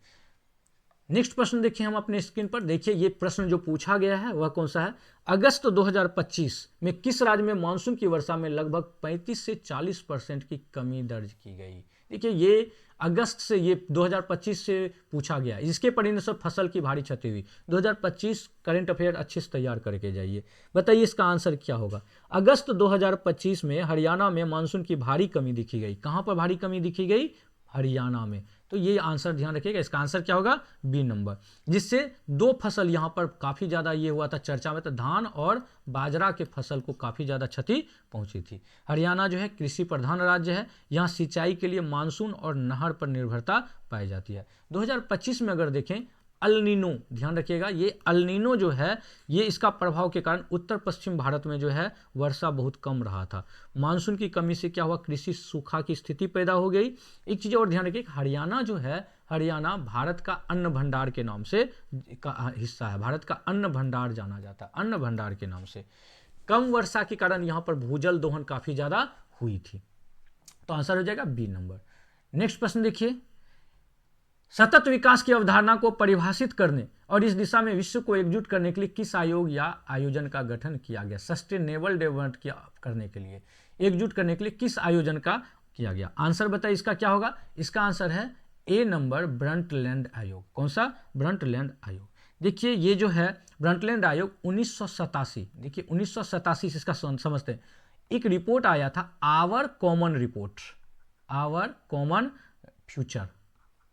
नेक्स्ट प्रश्न देखिए हम अपने स्क्रीन पर, देखिए ये प्रश्न जो पूछा गया है वह कौन सा है, अगस्त 2025 में किस राज्य में मानसून की वर्षा में लगभग 35 से 40% की कमी दर्ज की गई। देखिए ये अगस्त से, ये 2025 से पूछा गया, इसके परिणामस्वरूप फसल की भारी क्षति हुई। 2025 करंट अफेयर अच्छे से तैयार करके जाइए। बताइए इसका आंसर क्या होगा। अगस्त 2025 में हरियाणा में मानसून की भारी कमी दिखी गई। कहां पर भारी कमी दिखी गई, हरियाणा में। तो ये आंसर ध्यान रखिएगा, इसका आंसर क्या होगा, बी नंबर। जिससे दो फसल यहां पर काफी ज्यादा ये हुआ था चर्चा में, तो धान और बाजरा के फसल को काफी ज्यादा क्षति पहुंची थी। हरियाणा जो है कृषि प्रधान राज्य है, यहां सिंचाई के लिए मानसून और नहर पर निर्भरता पाई जाती है। 2025 में अगर देखें अल-नीनो, ध्यान रखिएगा ये अल-नीनो जो है, ये इसका प्रभाव के कारण उत्तर पश्चिम भारत में जो है वर्षा बहुत कम रहा था। मानसून की कमी से क्या हुआ, कृषि सूखा की स्थिति पैदा हो गई। एक चीज और ध्यान रखिए, हरियाणा जो है, हरियाणा भारत का अन्न भंडार के नाम से का हिस्सा है, भारत का अन्न भंडार जाना जाता है, अन्न भंडार के नाम से। कम वर्षा के कारण यहाँ पर भूजल दोहन काफी ज्यादा हुई थी। तो आंसर हो जाएगा बी नंबर। नेक्स्ट प्रश्न देखिए, सतत विकास की अवधारणा को परिभाषित करने और इस दिशा में विश्व को एकजुट करने के लिए किस आयोग या आयोजन का गठन किया गया। सस्टेनेबल डेवलपमेंट करने के लिए, एकजुट करने के लिए किस आयोजन का किया गया। आंसर बताइए इसका क्या होगा। इसका आंसर है ए नंबर, ब्रंटलैंड आयोग। कौन सा, ब्रंटलैंड आयोग। देखिए ये जो है ब्रंटलैंड आयोग 1987, देखिए 1987 से इसका समझते हैं। एक रिपोर्ट आया था, our common report, our common future,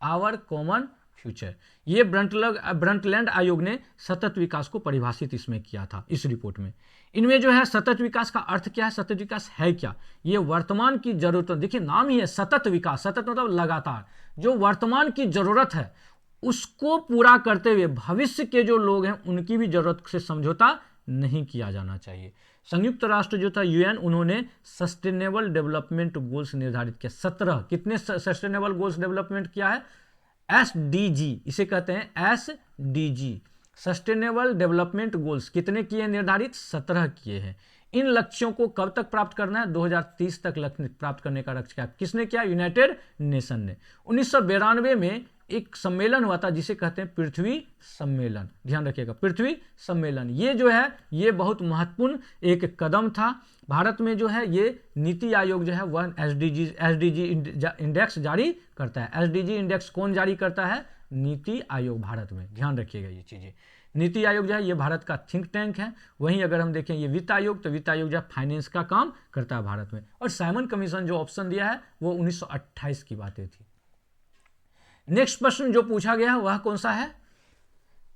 our common future. ये ब्रंटलैंड आयोग ने सतत विकास को परिभाषित इसमें किया था, इस रिपोर्ट में। इनमें जो है सतत विकास का अर्थ क्या है, सतत विकास है क्या, ये वर्तमान की जरूरत, देखिए नाम ही है सतत विकास, सतत मतलब लगातार, जो वर्तमान की जरूरत है उसको पूरा करते हुए भविष्य के जो लोग हैं उनकी भी जरूरत से समझौता नहीं किया जाना चाहिए। संयुक्त राष्ट्र जो था यूएन, उन्होंने सस्टेनेबल डेवलपमेंट गोल्स निर्धारित किया। 17 कितने सस्टेनेबल गोल्स डेवलपमेंट किया है, एसडीजी इसे कहते हैं, एसडीजी सस्टेनेबल डेवलपमेंट गोल्स कितने किए निर्धारित, 17 किए हैं। इन लक्ष्यों को कब तक प्राप्त करना है, 2030 तक लक्ष्य प्राप्त करने का लक्ष्य क्या, किसने किया, यूनाइटेड नेशन ने। 1992 में एक सम्मेलन हुआ था जिसे कहते हैं पृथ्वी सम्मेलन, ध्यान रखिएगा पृथ्वी सम्मेलन। ये जो है ये बहुत महत्वपूर्ण एक कदम था। भारत में जो है ये नीति आयोग जो है वह एसडीजी इंडेक्स जारी करता है। एसडीजी इंडेक्स कौन जारी करता है, नीति आयोग भारत में, ध्यान रखिएगा ये चीजें। नीति आयोग जो है ये भारत का थिंक टैंक है। वहीं अगर हम देखें ये वित्त आयोग, तो वित्त आयोग जो है फाइनेंस का काम करता है भारत में। और साइमन कमीशन जो ऑप्शन दिया है वो 1928 की बातें थी। नेक्स्ट प्रश्न जो पूछा गया है वह कौन सा है,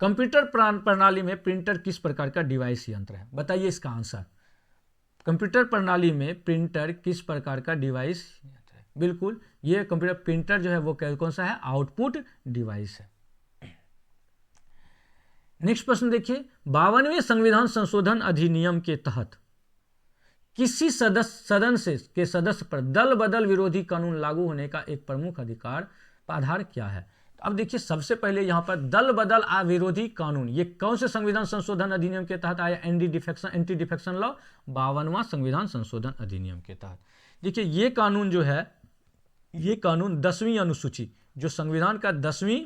कंप्यूटर प्रणाली में प्रिंटर किस प्रकार का डिवाइस यंत्र है। बताइए इसका आंसर। कंप्यूटर प्रणाली में प्रिंटर किस प्रकार का डिवाइस यंत्र है। बिल्कुल ये कंप्यूटर प्रिंटर जो है वो कौन सा है, आउटपुट डिवाइस है। नेक्स्ट प्रश्न देखिए, 52वें संविधान संशोधन अधिनियम के तहत किसी सदन के सदस्य पर दल बदल विरोधी कानून लागू होने का एक प्रमुख अधिकार आधार क्या है? अब देखिए, सबसे पहले यहां पर दल बदल विरोधी कानून ये कौन से संविधान संशोधन अधिनियम के तहत आया? एंटी डिफेक्शन लॉ, 52वां संविधान संशोधन अधिनियम के तहत। देखिए, ये कानून जो है, ये कानून 10वीं अनुसूची, जो संविधान का 10वीं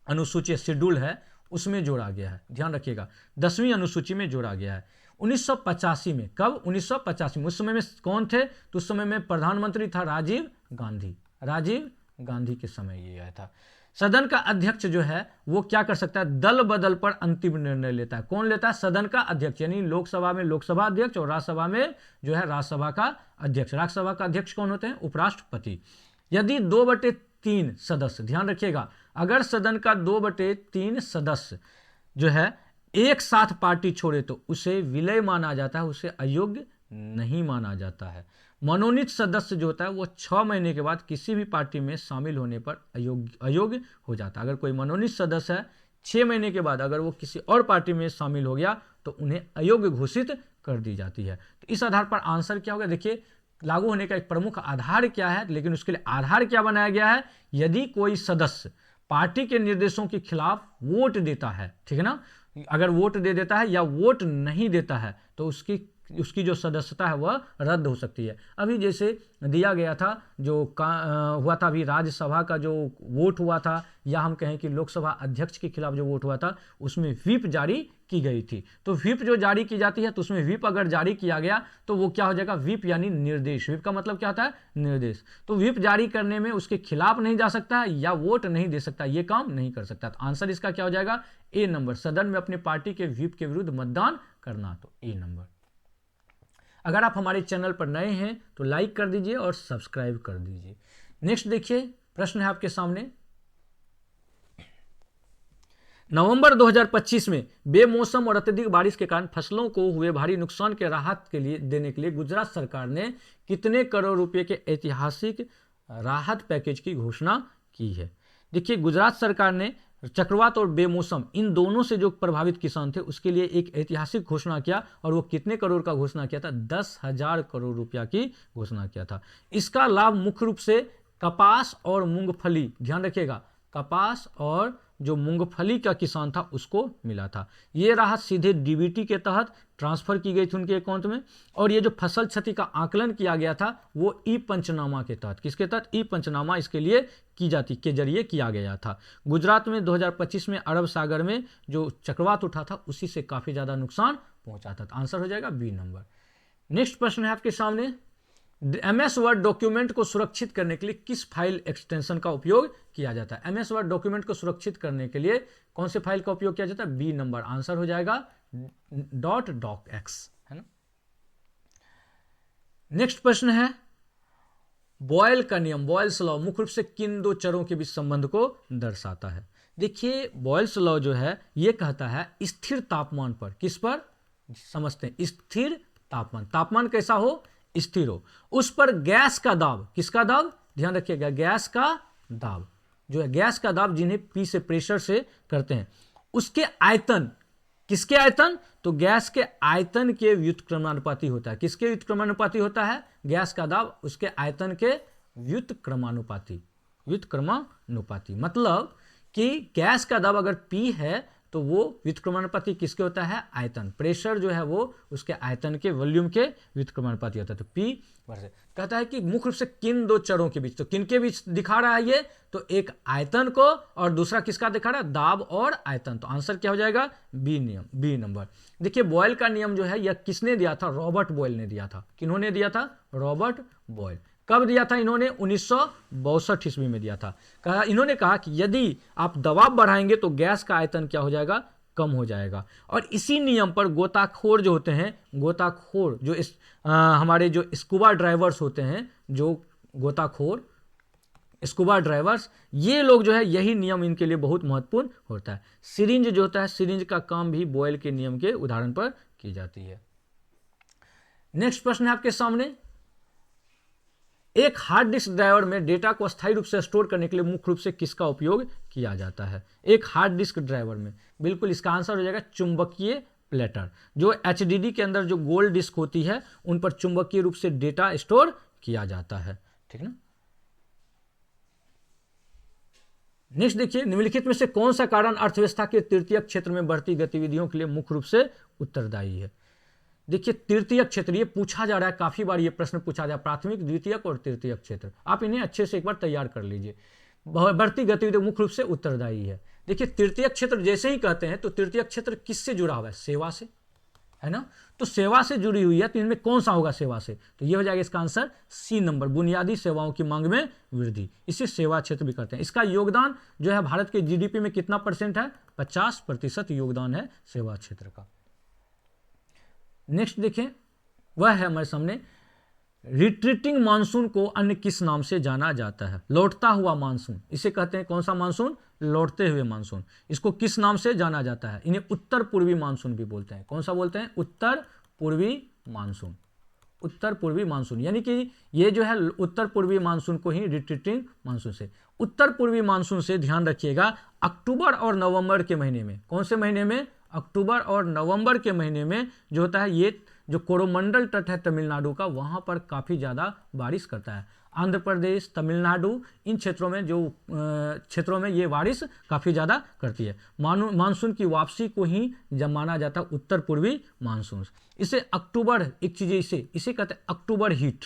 अनुसूची शेड्यूल है, उसमें जोड़ा गया है। ध्यान रखिएगा, 10वीं अनुसूची में जोड़ा गया है 1985 में। कब? 1985 में। उस समय में कौन थे? तो उस समय में प्रधानमंत्री था राजीव गांधी। राजीव गांधी के समय ये आया था। सदन का अध्यक्ष जो है वो क्या कर सकता है? दल बदल पर अंतिम निर्णय लेता है। कौन लेता है? सदन का अध्यक्ष, यानी लोकसभा में लोकसभा अध्यक्ष और राज्यसभा में जो है राज्यसभा का अध्यक्ष। राज्यसभा का अध्यक्ष कौन होते हैं? उपराष्ट्रपति। यदि 2/3 सदस्य, ध्यान रखिएगा, अगर सदन का 2/3 सदस्य जो है एक साथ पार्टी छोड़े तो उसे विलय माना जाता है, उसे अयोग्य नहीं माना जाता है। मनोनीत सदस्य जो होता है वो 6 महीने के बाद किसी भी पार्टी में शामिल होने पर अयोग्य हो जाता है। अगर कोई मनोनीत सदस्य है, 6 महीने के बाद अगर वो किसी और पार्टी में शामिल हो गया तो उन्हें अयोग्य घोषित कर दी जाती है। तो इस आधार पर आंसर क्या होगा? देखिए, लागू होने का एक प्रमुख आधार क्या है, लेकिन उसके लिए आधार क्या बनाया गया है? यदि कोई सदस्य पार्टी के निर्देशों के खिलाफ वोट देता है, ठीक है ना, अगर वोट दे देता है या वोट नहीं देता है तो उसकी जो सदस्यता है वह रद्द हो सकती है। अभी जैसे दिया गया था जो हुआ था अभी राज्यसभा का जो वोट हुआ था, या हम कहें कि लोकसभा अध्यक्ष के खिलाफ जो वोट हुआ था, उसमें व्हिप जारी की गई थी। तो व्हिप जो जारी की जाती है, तो उसमें व्हिप अगर जारी किया गया तो वो क्या हो जाएगा? व्हिप यानी निर्देश। व्हिप का मतलब क्या होता है? निर्देश। तो व्हिप जारी करने में उसके खिलाफ नहीं जा सकता या वोट नहीं दे सकता, ये काम नहीं कर सकता। तो आंसर इसका क्या हो जाएगा? ए नंबर। सदन में अपनी पार्टी के व्हिप के विरुद्ध मतदान करना, तो ए नंबर। अगर आप हमारे चैनल पर नए हैं तो लाइक कर दीजिए और सब्सक्राइब कर दीजिए। नेक्स्ट देखिए, प्रश्न है आपके सामने, नवंबर 2025 में बेमौसम और अत्यधिक बारिश के कारण फसलों को हुए भारी नुकसान के राहत के लिए देने के लिए गुजरात सरकार ने कितने करोड़ रुपए के ऐतिहासिक राहत पैकेज की घोषणा की है? देखिए, गुजरात सरकार ने चक्रवात और बेमौसम इन दोनों से जो प्रभावित किसान थे उसके लिए एक ऐतिहासिक घोषणा किया, और वो कितने करोड़ का घोषणा किया था? 10,000 करोड़ रुपया की घोषणा किया था। इसका लाभ मुख्य रूप से कपास और मूंगफली, ध्यान रखिएगा, कपास और जो मूंगफली का किसान था उसको मिला था। ये राहत सीधे डीबीटी के तहत ट्रांसफर की गई थी उनके अकाउंट में, और ये जो फसल क्षति का आकलन किया गया था वो ई पंचनामा के तहत, किसके तहत? ई पंचनामा इसके लिए के जरिए किया गया था। गुजरात में 2025 में अरब सागर में जो चक्रवात उठा था उसी से काफी ज्यादा नुकसान पहुंचा था। आंसर हो जाएगा बी नंबर। नेक्स्ट प्रश्न है आपके सामने, MS वर्ड डॉक्यूमेंट को सुरक्षित करने के लिए किस फाइल एक्सटेंशन का उपयोग किया जाता है? MS वर्ड डॉक्यूमेंट को सुरक्षित करने के लिए कौन से फाइल का उपयोग किया जाता है? B number. आंसर हो जाएगा .docx, है ना। नेक्स्ट प्रश्न है, बॉयल का नियम, बॉयल्स लॉ मुख्य रूप से किन दो चरों के बीच संबंध को दर्शाता है? देखिए, बॉयल्स लॉ जो है ये कहता है स्थिर तापमान पर, किस पर? समझते हैं, स्थिर तापमान। तापमान कैसा हो? स्थिर हो। उस पर गैस का दाब, किसका दाब? ध्यान रखिएगा, गैस का दाब जो है, गैस का दाब जिन्हें पी से प्रेशर से करते हैं, उसके आयतन, किसके आयतन? तो गैस के आयतन के व्युत्क्रमानुपाती होता है। किसके व्युत्क्रमानुपाती होता है? गैस का दाब उसके आयतन के व्युत्क्रमानुपाती। व्युत्क्रमानुपाती मतलब कि गैस का दाब अगर पी है तो वो व्युत्क्रमानुपाती किसके होता है? आयतन। प्रेशर जो है वो उसके आयतन के वॉल्यूम के व्युत्क्रमानुपाती होता है। तो पी वर्सेस कहता है कि मुख्य रूप से किन दो चरों के बीच, तो किन के बीच दिखा रहा है ये? तो एक आयतन को और दूसरा किसका दिखा रहा है? दाब और आयतन। तो आंसर क्या हो जाएगा? बी नियम, बी नंबर। देखिए, बॉयल का नियम जो है यह किसने दिया था? रॉबर्ट बॉयल ने दिया था। किन्होंने दिया था? Robert Boyle. कब दिया था इन्होंने? 1962 ईस्वी में दिया था। इन्होंने कहा कि यदि आप दबाव बढ़ाएंगे तो गैस का आयतन क्या हो जाएगा? कम हो जाएगा। और इसी नियम पर गोताखोर जो होते हैं, गोताखोर जो हमारे जो स्कूबा ड्राइवर्स होते हैं, जो गोताखोर स्कूबा ड्राइवर्स, ये लोग जो है यही नियम इनके लिए बहुत महत्वपूर्ण होता है। सिरिंज जो होता है, सिरिंज का काम भी बॉयल के नियम के उदाहरण पर की जाती है। नेक्स्ट प्रश्न है आपके सामने, एक हार्ड डिस्क ड्राइवर में डेटा को अस्थायी रूप से स्टोर करने के लिए मुख्य रूप से किसका उपयोग किया जाता है? एक हार्ड डिस्क ड्राइवर में, बिल्कुल इसका आंसर हो जाएगा चुंबकीय प्लेटर। जो एचडीडी के अंदर जो गोल डिस्क होती है उन पर चुंबकीय रूप से डेटा स्टोर किया जाता है, ठीक ना। नेक्स्ट देखिए, निम्नलिखित में से कौन सा कारण अर्थव्यवस्था के तृतीयक क्षेत्र में बढ़ती गतिविधियों के लिए मुख्य रूप से उत्तरदायी है? देखिए तृतीयक क्षेत्र, ये पूछा जा रहा है, काफी बार ये प्रश्न पूछा जा रहा है, प्राथमिक, द्वितीयक और तृतीयक क्षेत्र। आप इन्हें अच्छे से एक बार तैयार कर लीजिए। बढ़ती गतिविधि मुख्य रूप से उत्तरदायी है। देखिए तृतीयक क्षेत्र जैसे ही कहते हैं तो तृतीयक क्षेत्र किससे जुड़ा हुआ है? सेवा से, है ना। तो सेवा से जुड़ी हुई है, तो इनमें कौन सा होगा सेवा से? तो ये हो जाएगा इसका आंसर सी नंबर, बुनियादी सेवाओं की मांग में वृद्धि, इसे सेवा क्षेत्र भी कहते हैं। इसका योगदान जो है भारत के जीडीपी में कितना परसेंट है? 50% योगदान है सेवा क्षेत्र का। नेक्स्ट देखें, वह है हमारे सामने, रिट्रीटिंग मानसून को अन्य किस नाम से जाना जाता है? लौटता हुआ मानसून, इसे कहते हैं कौन सा मानसून? लौटते हुए मानसून। इसको किस नाम से जाना जाता है? इन्हें उत्तर पूर्वी मानसून भी बोलते हैं। कौन सा बोलते हैं? उत्तर पूर्वी मानसून। उत्तर पूर्वी मानसून, यानी कि ये जो है उत्तर पूर्वी मानसून को ही रिट्रीटिंग मानसून से। उत्तर पूर्वी मानसून से ध्यान रखिएगा, अक्टूबर और नवंबर के महीने में, कौन से महीने में? अक्टूबर और नवंबर के महीने में जो होता है, ये जो कोरोमंडल तट है तमिलनाडु का, वहां पर काफी ज्यादा बारिश करता है। आंध्र प्रदेश, तमिलनाडु, इन क्षेत्रों में जो क्षेत्रों में ये बारिश काफी ज्यादा करती है। मानसून की वापसी को ही जब माना जाता है उत्तर पूर्वी मानसून। इसे अक्टूबर, एक चीज इसे कहते हैं अक्टूबर हीट।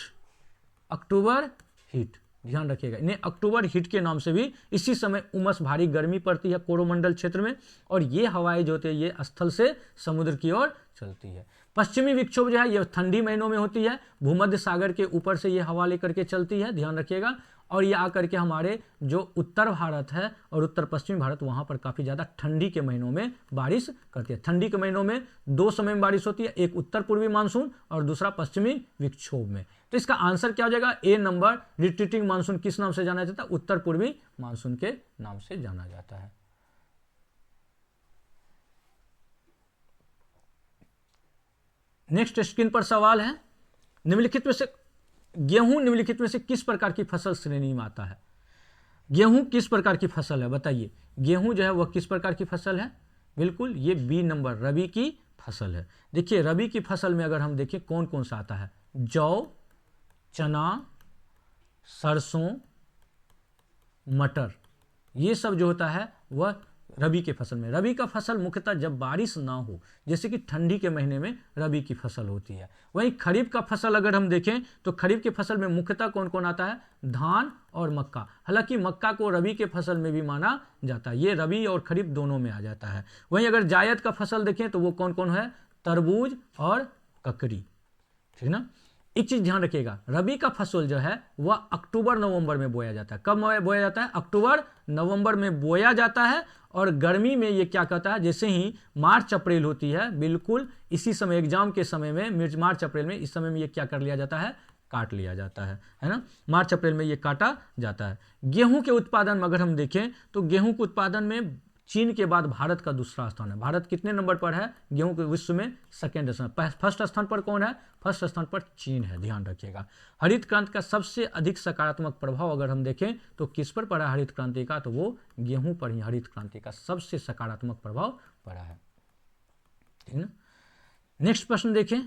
अक्टूबर हीट, ध्यान रखिएगा, इन्हें अक्टूबर हीट के नाम से भी। इसी समय उमस, भारी गर्मी पड़ती है कोरोमंडल क्षेत्र में, और ये हवाएं जो होती है ये स्थल से समुद्र की ओर चलती है। पश्चिमी विक्षोभ जो है ये ठंडी महीनों में होती है, भूमध्य सागर के ऊपर से ये हवा लेकर के चलती है, ध्यान रखिएगा। और ये आकर के हमारे जो उत्तर भारत है और उत्तर पश्चिमी भारत, वहां पर काफी ज्यादा ठंडी के महीनों में बारिश करती है। ठंडी के महीनों में दो समय में बारिश होती है, एक उत्तर पूर्वी मानसून और दूसरा पश्चिमी विक्षोभ में। तो इसका आंसर क्या हो जाएगा? ए नंबर, रिट्रीटिंग मानसून किस नाम से जाना जाता है? उत्तर पूर्वी मानसून के नाम से जाना जाता है। नेक्स्ट स्क्रीन पर सवाल है, निम्नलिखित में से गेहूं निम्नलिखित में से किस प्रकार की फसल श्रेणी में आता है? गेहूं किस प्रकार की फसल है? बताइए, गेहूं जो है वह किस प्रकार की फसल है? बिल्कुल ये बी नंबर, रबी की फसल है। देखिए रबी की फसल में अगर हम देखें कौन कौन सा आता है? जौ, चना, सरसों, मटर, ये सब जो होता है वह रबी के फसल में। रबी का फसल मुख्यतः जब बारिश ना हो, जैसे कि ठंडी के महीने में रबी की फसल होती है। वहीं खरीफ का फसल अगर हम देखें तो खरीफ के फसल में मुख्यतः कौन कौन आता है? धान और मक्का। हालांकि मक्का को रबी के फसल में भी माना जाता है, ये रबी और खरीफ दोनों में आ जाता है। वहीं अगर जायद का फसल देखें तो वो कौन कौन है? तरबूज और ककड़ी, ठीक ना। एक चीज ध्यान रखिएगा, रबी का फसल जो है वह अक्टूबर नवंबर में बोया जाता है। कब बोया जाता है? अक्टूबर नवंबर में बोया जाता है। और गर्मी में ये क्या कहता है? जैसे ही मार्च अप्रैल होती है, बिल्कुल इसी समय एग्जाम के समय में, मार्च अप्रैल में, इस समय में ये क्या कर लिया जाता है? काट लिया जाता है ना। मार्च अप्रैल में ये काटा जाता है। गेहूं के उत्पादन में अगर हम देखें तो गेहूं के उत्पादन में चीन के बाद भारत का दूसरा स्थान है। भारत कितने नंबर पर है? गेहूं के विश्व में सेकेंड स्थान। फर्स्ट स्थान पर कौन है? फर्स्ट स्थान पर चीन है, ध्यान रखिएगा। हरित क्रांति का सबसे अधिक सकारात्मक प्रभाव अगर हम देखें तो किस पर पड़ा हरित क्रांति का? तो वो गेहूं पर ही हरित क्रांति का सबसे सकारात्मक प्रभाव पड़ा है, ठीक ना। नेक्स्ट प्रश्न देखें,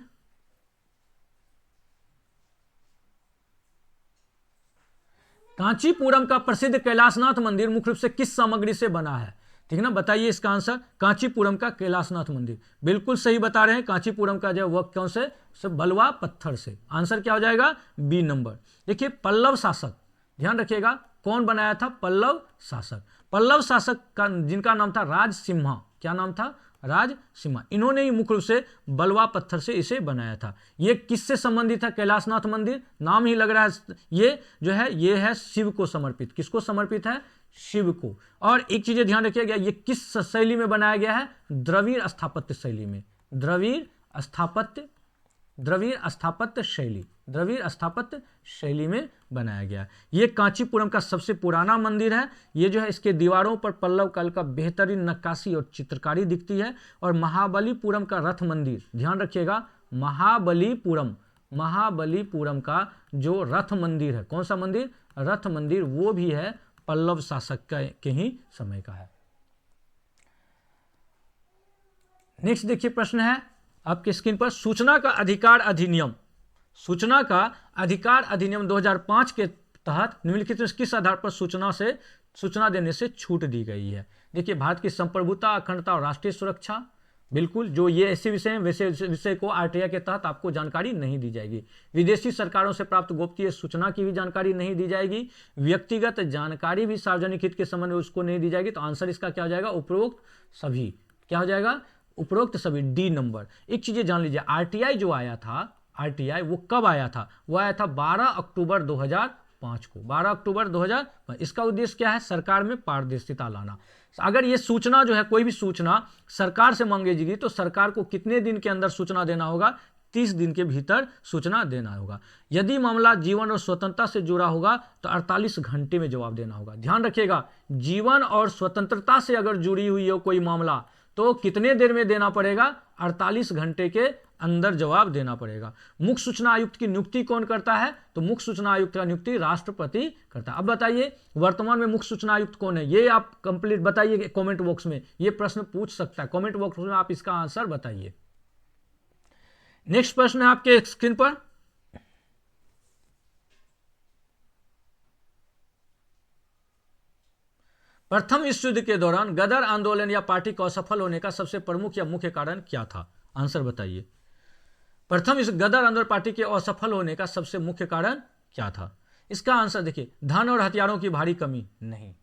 कांचीपुरम का प्रसिद्ध कैलाशनाथ मंदिर मुख्य रूप से किस सामग्री से बना है? ठीक ना, बताइए इसका आंसर। कांचीपुरम का कैलाशनाथ मंदिर, बिल्कुल सही बता रहे हैं। कांचीपुरम का जो वह कौन से? बलवा पत्थर से। आंसर क्या हो जाएगा? B number. देखिए पल्लव शासक, ध्यान रखिएगा, कौन बनाया था? पल्लव शासक। पल्लव शासक का जिनका नाम था राजसिम्हा, क्या नाम था? राजसिम्हा। इन्होंने ही मुख्य रूप से बलवा पत्थर से इसे बनाया था। ये किससे संबंधित है? कैलाशनाथ मंदिर, नाम ही लग रहा है ये जो है, ये है शिव को समर्पित। किसको समर्पित है? शिव को। और एक चीज ध्यान रखिएगा, ये किस शैली में बनाया गया है? द्रविड़ स्थापत्य शैली में। द्रविड़ स्थापत्य शैली में बनाया गया। ये कांचीपुरम का सबसे पुराना मंदिर है। ये जो है इसके दीवारों पर पल्लव काल का बेहतरीन नक्काशी और चित्रकारी दिखती है। और महाबलीपुरम का रथ मंदिर, ध्यान रखिएगा, महाबलीपुरम महाबलीपुरम का जो रथ मंदिर है, कौन सा मंदिर, रथ मंदिर, वो भी है पल्लव शासक के ही समय का है। नेक्स्ट देखिए प्रश्न है आपके स्क्रीन पर, सूचना का अधिकार अधिनियम, सूचना का अधिकार अधिनियम 2005 के तहत निम्नलिखित में किस आधार पर सूचना देने से छूट दी गई है। देखिए, भारत की संप्रभुता, अखंडता और राष्ट्रीय सुरक्षा, बिल्कुल जो ये ऐसे विषय हैं, वैसे विषय को आरटीआई के तहत आपको जानकारी नहीं दी जाएगी। विदेशी सरकारों से प्राप्त गोपनीय सूचना की भी जानकारी नहीं दी जाएगी। व्यक्तिगत जानकारी भी सार्वजनिक हित के संबंध में उसको नहीं दी जाएगी। तो आंसर इसका क्या हो जाएगा, उपरोक्त सभी। क्या हो जाएगा, उपरोक्त सभी, डी नंबर। एक चीज जान लीजिए, आरटीआई जो आया था, आरटीआई वो कब आया था, वो आया था 12 अक्टूबर 2005 को, 12 अक्टूबर 2005। इसका उद्देश्य क्या है, सरकार में पारदर्शिता लाना। अगर ये सूचना जो है, कोई भी सूचना सरकार से मांगी जाएगी तो सरकार को कितने दिन के अंदर सूचना देना होगा, 30 दिन के भीतर सूचना देना होगा। यदि मामला जीवन और स्वतंत्रता से जुड़ा होगा तो 48 घंटे में जवाब देना होगा। ध्यान रखिएगा, जीवन और स्वतंत्रता से अगर जुड़ी हुई हो कोई मामला तो कितने देर में देना पड़ेगा, 48 घंटे के अंदर जवाब देना पड़ेगा। मुख्य सूचना आयुक्त की नियुक्ति कौन करता है, तो मुख्य सूचना आयुक्त का नियुक्ति राष्ट्रपति करता है। अब बताइए वर्तमान में मुख्य सूचना आयुक्त कौन है, ये आप कंप्लीट बताइए कमेंट बॉक्स में, ये प्रश्न पूछ सकता है, कमेंट बॉक्स में आप इसका आंसर बताइए। नेक्स्ट प्रश्न है आपके स्क्रीन पर, प्रथम विश्व युद्ध के दौरान गदर आंदोलन या पार्टी को असफल होने का सबसे प्रमुख या मुख्य कारण क्या था, आंसर बताइए। प्रथम इस गदर आंदोलन पार्टी के असफल होने का सबसे मुख्य कारण क्या था, इसका आंसर देखिए, धन और हथियारों की भारी कमी, नहीं।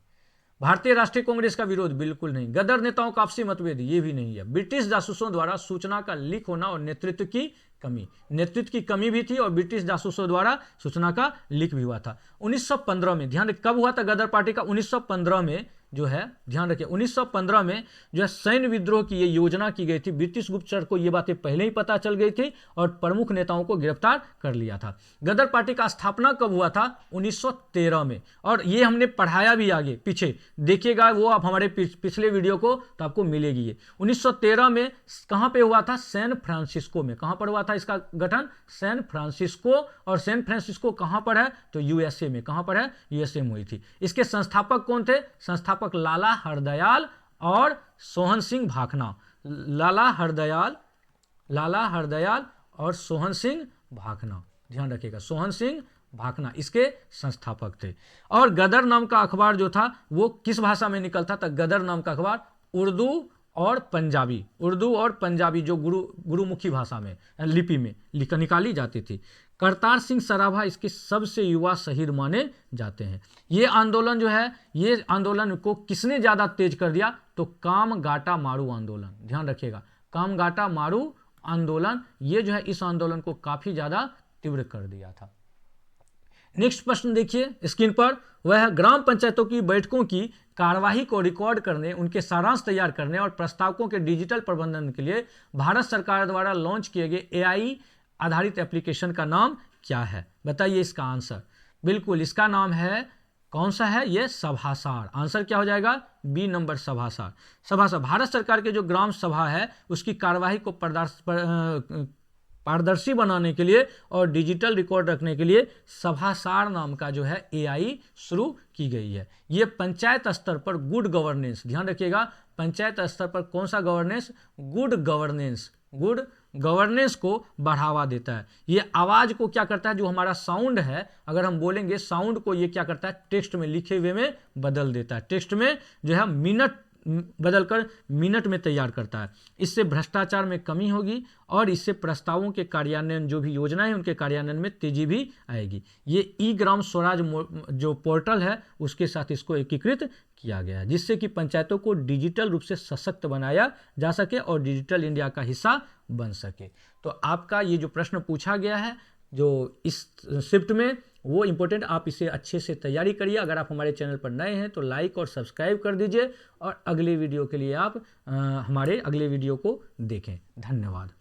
भारतीय राष्ट्रीय कांग्रेस का विरोध, बिल्कुल नहीं। गदर नेताओं का आपसी मतभेद, ये भी नहीं है। ब्रिटिश जासूसों द्वारा सूचना का लीक होना और नेतृत्व की कमी, नेतृत्व की कमी भी थी और ब्रिटिश जासूसों द्वारा सूचना का लीक भी हुआ था। 1915 में, ध्यान कब हुआ था गदर पार्टी का, 1915 में जो है, ध्यान रखिए 1915 में जो है सैन्य विद्रोह की ये योजना की गई थी। ब्रिटिश गुप्तचर को ये बातें पहले ही पता चल गई थी और प्रमुख नेताओं को गिरफ्तार कर लिया था। गदर पार्टी का स्थापना कब हुआ था, 1913 में, और ये हमने पढ़ाया भी आगे पीछे, देखिएगा वो आप हमारे पिछले वीडियो को तो आपको मिलेगी। ये 1913 में कहाँ पे हुआ था, सैन फ्रांसिस्को में। कहाँ पर हुआ था इसका गठन, सैन फ्रांसिस्को, और सैन फ्रांसिस्को कहाँ पर है, तो यूएसए में। कहाँ पर है, यूएसए में हुई थी। इसके संस्थापक कौन थे, संस्थापक लाला हरदयाल और सोहन सिंह भाखना। लाला हरदयाल और सोहन सिंह भाखना, ध्यान रखिएगा, सोहन सिंह भाखना इसके संस्थापक थे। और गदर नाम का अखबार जो था वो किस भाषा में निकलता था, गदर नाम का अखबार उर्दू और पंजाबी जो गुरुमुखी भाषा में, लिपि में निकाली जाती थी। करतार सिंह सराभा इसके सबसे युवा शहीद माने जाते हैं। ये आंदोलन जो है, ये आंदोलन को किसने ज़्यादा तेज कर दिया, तो कामगाटा मारू आंदोलन। ध्यान रखिएगा, कामगाटा मारू आंदोलन, ये जो है इस आंदोलन को काफ़ी ज़्यादा तीव्र कर दिया था। नेक्स्ट प्रश्न देखिए स्क्रीन पर, वह है ग्राम पंचायतों की बैठकों की कार्यवाही को रिकॉर्ड करने, उनके सारांश तैयार करने और प्रस्तावकों के डिजिटल प्रबंधन के लिए भारत सरकार द्वारा लॉन्च किए गए एआई आधारित एप्लीकेशन का नाम क्या है, बताइए इसका आंसर। बिल्कुल इसका नाम है, कौन सा है, ये सभासार। आंसर क्या हो जाएगा, बी नंबर, सभासार। भारत सरकार के जो ग्राम सभा है उसकी कार्यवाही को पारदर्शी बनाने के लिए और डिजिटल रिकॉर्ड रखने के लिए सभासार नाम का जो है एआई शुरू की गई है। ये पंचायत स्तर पर गुड गवर्नेंस, ध्यान रखिएगा, पंचायत स्तर पर कौन सा गवर्नेंस, गुड गवर्नेंस को बढ़ावा देता है। ये आवाज़ को क्या करता है, जो हमारा साउंड है, अगर हम बोलेंगे साउंड को ये क्या करता है, टेक्स्ट में लिखे हुए में बदल देता है, टेक्स्ट में जो है मिनट बदलकर मिनट में तैयार करता है। इससे भ्रष्टाचार में कमी होगी और इससे प्रस्तावों के कार्यान्वयन, जो भी योजनाएं उनके कार्यान्वयन में तेजी भी आएगी। ये ई ग्राम स्वराज जो पोर्टल है उसके साथ इसको एकीकृत किया गया है, जिससे कि पंचायतों को डिजिटल रूप से सशक्त बनाया जा सके और डिजिटल इंडिया का हिस्सा बन सके। तो आपका ये जो प्रश्न पूछा गया है जो इस शिफ्ट में, वो इम्पोर्टेंट, आप इसे अच्छे से तैयारी करिए। अगर आप हमारे चैनल पर नए हैं तो लाइक और सब्सक्राइब कर दीजिए और अगले वीडियो के लिए आप हमारे अगले वीडियो को देखें। धन्यवाद।